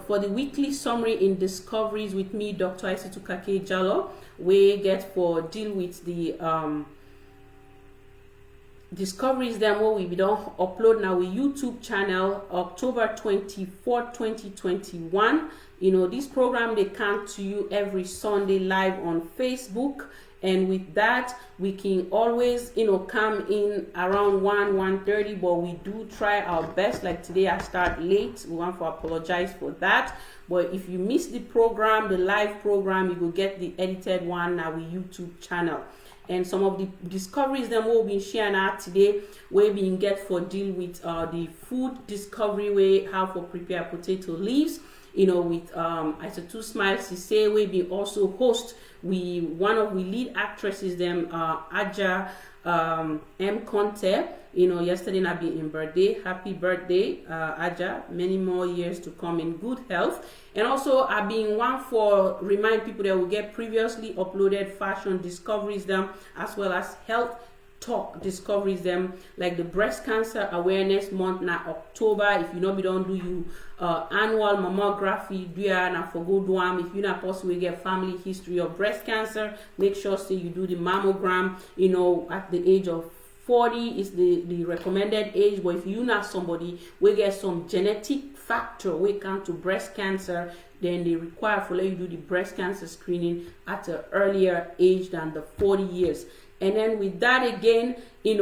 for the weekly summary in Discoveries with me, Dr. Aissatou Kakeh-Jallow, we get for deal with the discoveries them what we don't upload now we YouTube channel October 24, 2021. This program they come to you every Sunday live on Facebook. And with that, we can always, come in around 1:30, but we do try our best. Like today, I start late. We want to apologize for that. But if you miss the program, the live program, you will get the edited one on our YouTube channel. And some of the discoveries that we'll be sharing out today, we've been get for deal with the food discovery way, how to prepare potato leaves. With Aissatou Sise, we be also host. One of we lead actresses them Aja M Conte. Yesterday I be in birthday. Happy birthday, Aja. Many more years to come in good health. And also I've been one for remind people that we get previously uploaded fashion discoveries them, as well as health talk discoveries them, like the breast cancer awareness month now October. If you know we don't do you annual mammography, do ya na for good one. If you not possible get family history of breast cancer, make sure say you do the mammogram. At the age of 40 is the recommended age. But if you not somebody we get some genetic factor we come to breast cancer, then they require for let you do the breast cancer screening at an earlier age than the 40 years. And then with that again, we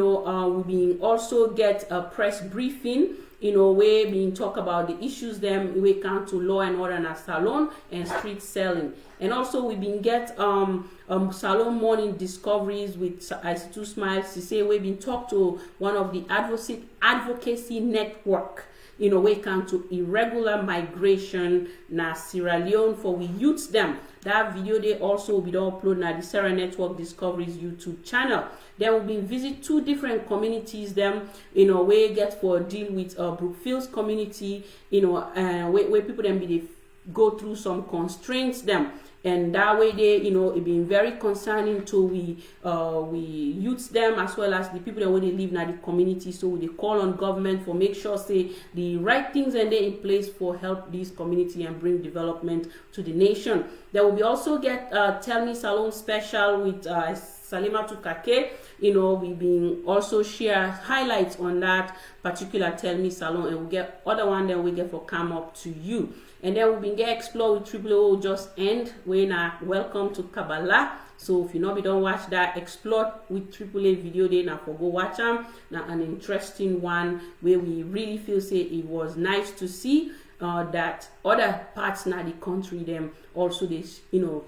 being also get a press briefing, where being talk about the issues them we come to law and order and Salone and street selling. And also we been get Salone morning discoveries with Aissatou Sise. We been talk to one of the advocacy network. We come to irregular migration na Sierra Leone for we youths them. That video they also will be uploaded na the Sarah Network Discoveries YouTube channel. Then we'll be visit 2 different communities them, we get for deal with Brookfields community, where people then be go through some constraints them. And that way they, it been very concerning to we youths them, as well as the people that when they live in the community. So they call on government for make sure say the right things and they in place for help this community and bring development to the nation. There will be also get Tell Me Salone special with Salimatu Kakeh. We been also share highlights on that particular Tell Me Salone, and we get other one that we get for come up to you. And then we been get explore with Triple O just end when welcome to Kabbalah. So if you know we don't watch that explore with Triple A video day now for go watch them. Now an interesting one where we really feel say it was nice to see that other parts now the country them also they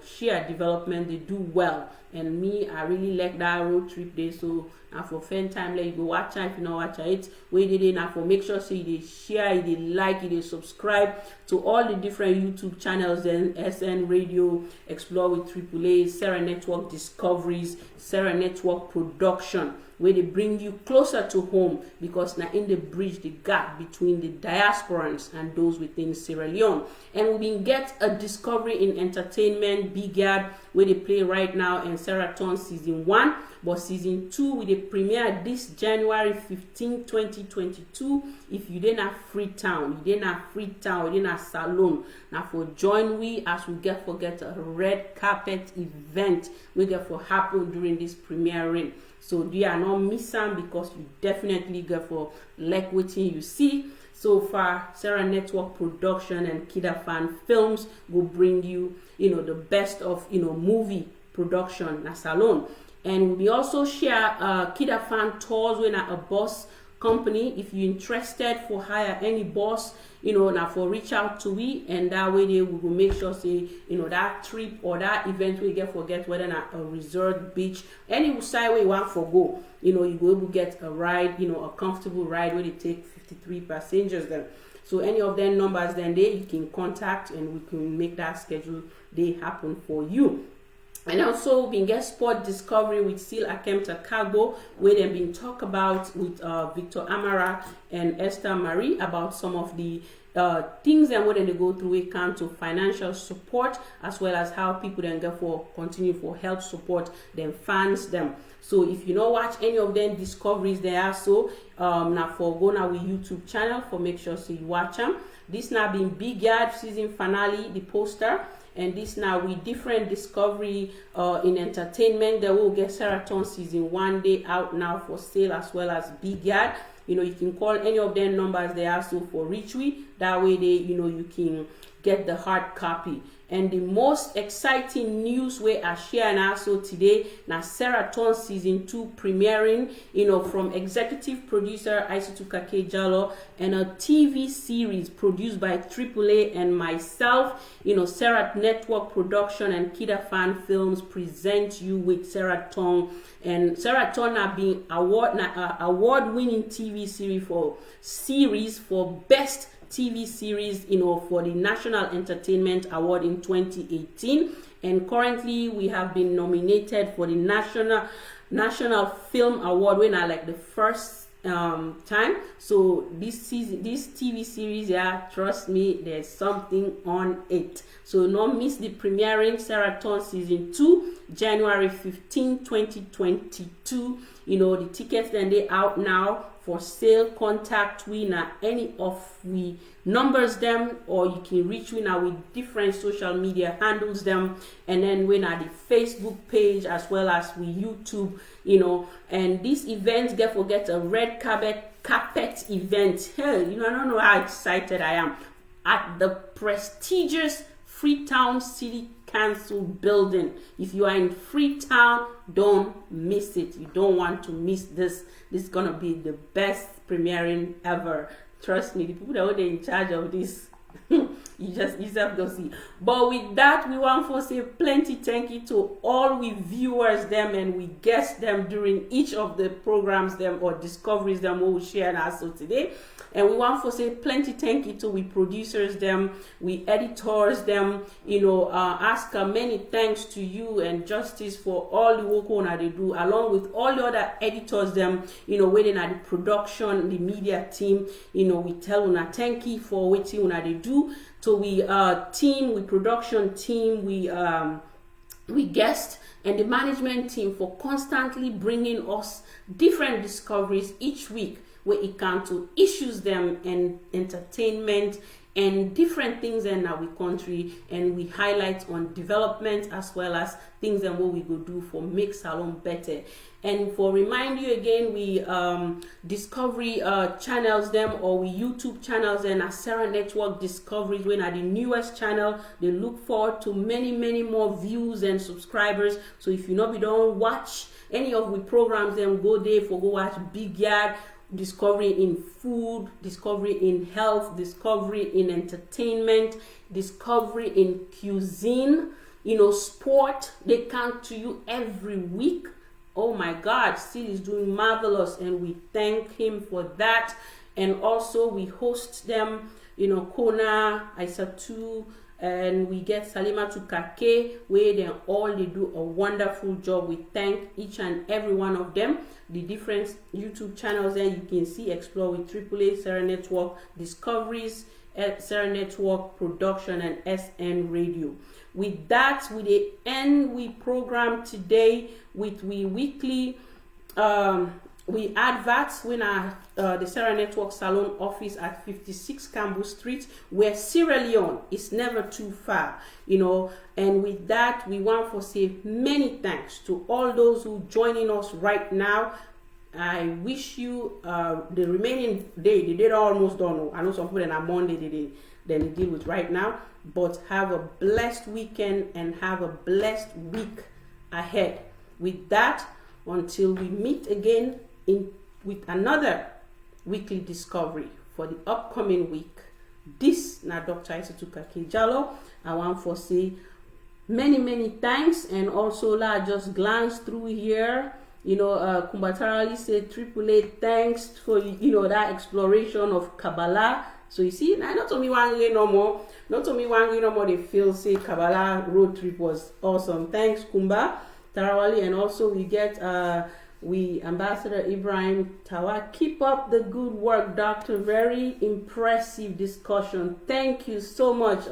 share development, they do well. And me, I really like that road trip day. So now for fan time, let you go watch it. If you know watch it, wait it now for make sure so you share, you like, you subscribe to all the different YouTube channels. Then SN Radio, Explore with AAA, Sarah Network Discoveries, Sarah Network Production, where they bring you closer to home, because now in the bridge the gap between the diasporans and those within Sierra Leone. And we been get a discovery in entertainment, Big Yard, where they play right now in Seraton season 1, but season 2 with the premiere this January 15, 2022. If you didn't have Freetown, you didn't have Salone. Now for join we as we get a red carpet event we get for happen during this premiering. So you are not missing, because you definitely get for like what you see. So far, Sarah Network Production and KID-AFAN Films will bring you, the best of, movie production na Salone. And we also share KID-AFAN tours when a bus company. If you're interested for hire any bus, now for reach out to we, and that way we will make sure say that trip or that event we forget whether na a resort, beach, any side where you want for go, you go able to get a ride, a comfortable ride where they take 53 passengers then. So any of them numbers then you can contact and we can make that schedule day happen for you. And also we get sport discovery with Sil Akem Takagbo, where they've been talk about with Victor Amara and Esther Marie about some of the things and what they go through when it comes to financial support, as well as how people then get for continue for health support them fans them. So if you don't watch any of them discoveries, they are so now for go now with YouTube channel for make sure so you watch them. This now being Big Yard season finale, the poster. And this now with different discovery in entertainment. They will get Seraton season 1 day out now for sale, as well as Big Yard. You can call any of their numbers they are so for reach we. That way they you can get the hard copy. And the most exciting news we are sharing also today now Seraton season 2 premiering, from executive producer Aisatuka Kejalo, and a TV series produced by AAA and myself. Serat Network Production and KID-AFAN Films present you with Seraton. And Seraton have been award-winning TV series for best TV series, for the National Entertainment Award in 2018, and currently we have been nominated for the National Film Award when I like the first time. So this TV series, trust me, there's something on it. So don't miss the premiering Seraton season 2, January 15, 2022. The tickets then they out now for sale. Contact we now any of we numbers them, or you can reach we now with different social media handles them, and then we now the Facebook page as well as we YouTube. And this event get a red carpet event. Hell, I don't know how excited I am at the prestigious Freetown City Council building. If you are in Freetown, don't miss it. You don't want to miss this. This is gonna be the best premiering ever. Trust me, the people that are in charge of this, you have to see. But with that, we want to say plenty thank you to all we viewers them and we guests them during each of the programs them or discoveries them we will share also today. And we want to say plenty thank you to we producers them, we editors them, ask many thanks to you and Justice for all the work on they do, along with all the other editors them, waiting at the production, the media team, we tell una thank you for waiting una they do. So we production team, we guest and the management team for constantly bringing us different discoveries each week where it comes to issues them and entertainment and different things in our country, and we highlight on development as well as things and what we go do for make Salone better. And for remind you again, we discovery channels them, or we YouTube channels and Sarah Network Discoveries when are the newest channel. They look forward to many more views and subscribers. So if you don't watch any of the programs, then go there for go watch Big Yard, discovery in food, discovery in health, discovery in entertainment, discovery in cuisine, sport. They come to you every week. Oh my God, Sil is doing marvelous and we thank him for that. And also we host them, Kona, Aisatu, and we get Salima to Kake, where they do a wonderful job. We thank each and every one of them. The different YouTube channels there you can see, explore with AAA, Sarah Network Discoveries, Sarah Network Production, and SN Radio. With that, we end we program today with we weekly we adverts when the Sarah Network Salone office at 56 Campbell Street, where Sierra Leone is never too far, and with that we want to say many thanks to all those who joining us right now. I wish you the remaining day, the day almost done. I know some people on Monday they deal with right now, but have a blessed weekend and have a blessed week ahead. With that, until we meet again with another weekly discovery for the upcoming week. This na Dr. Aissatou Kakeh-Jallow. I want to say many thanks, and also I just glance through here. Kumbatarali said AAA thanks for that exploration of Kabbalah. So you see, now not only one year no more. They feel say Kabbalah road trip was awesome. Thanks Kumba Tarawali, and also we get Ambassador Ibrahim Tawa. Keep up the good work, Doctor. Very impressive discussion. Thank you so much,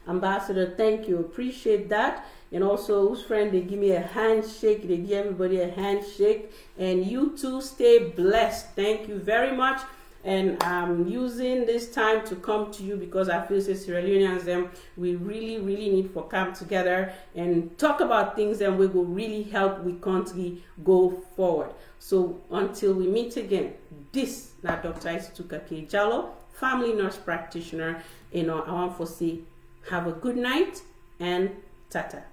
Ambassador. Thank you. Appreciate that. And also, whose friend, they give me a handshake. They give everybody a handshake. And you too, stay blessed. Thank you very much. And I'm using this time to come to you because I feel say Sierra Leoneans, we really need to come together and talk about things that will really help we country go forward. So until we meet again, this is Dr. Aissatou Kakeh-Jallow, family nurse practitioner. I want to say have a good night and tata.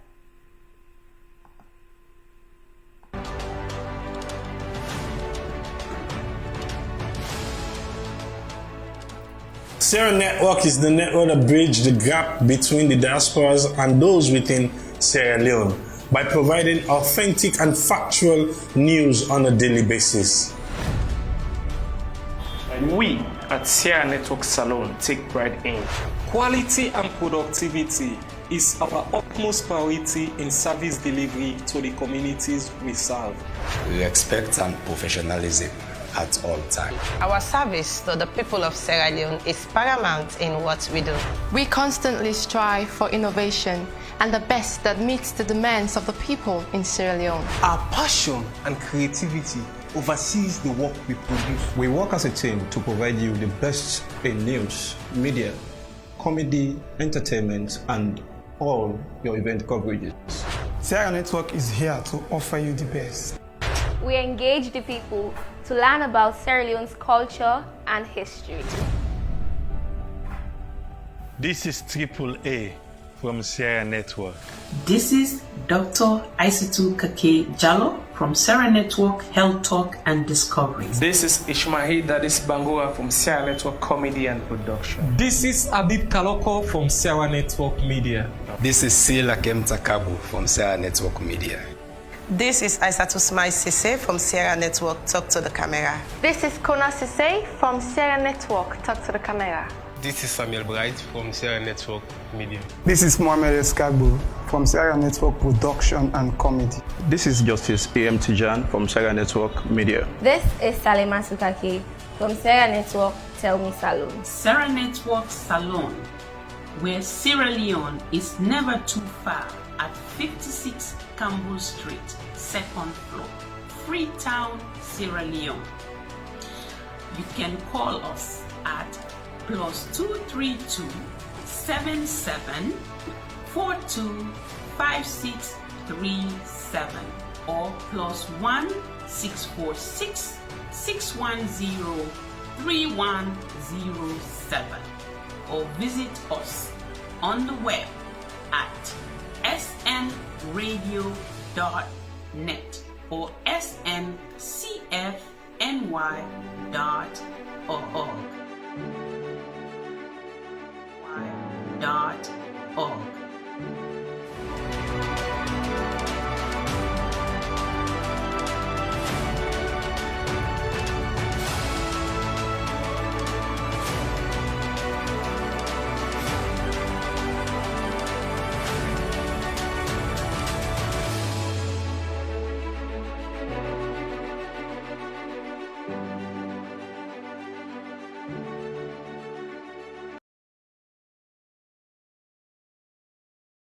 Sierra Network is the network that bridges the gap between the diasporas and those within Sierra Leone by providing authentic and factual news on a daily basis. We at Sierra Network Salone take pride in quality and productivity is our utmost priority in service delivery to the communities we serve. We expect professionalism at all times. Our service to the people of Sierra Leone is paramount in what we do. We constantly strive for innovation and the best that meets the demands of the people in Sierra Leone. Our passion and creativity oversees the work we produce. We work as a team to provide you the best in news, media, comedy, entertainment, and all your event coverages. Sierra Network is here to offer you the best. We engage the people to learn about Sierra Leone's culture and history. This is AAA from Sierra Network. This is Dr. Aissatou Kakeh-Jallow from Sierra Network Health Talk and Discoveries. This is Ishmael Dadis Bangura from Sierra Network Comedy and Production. This is Abib Kaloko from Sierra Network Media. This is Sil Akem Takabu from Sierra Network Media. This is Aissatou Smile Sise from Sierra Network Talk to the Camera. This is Kona Sise from Sierra Network Talk to the Camera. This is Samuel Bright from Sierra Network Media. This is Mohamed Eskagbo from Sierra Network Production and Comedy. This is Justice A.M. Tijan from Sierra Network Media. This is Salema Sukake from Sierra Network Tell Me Salone. Sierra Network Salone, where Sierra Leone is never too far, at 56 Campbell Street, 2nd floor, Freetown, Sierra Leone. You can call us at +232 77 42 5637 or +1 646 610 3107, or visit us on the web at snradio.net or sncfny.org.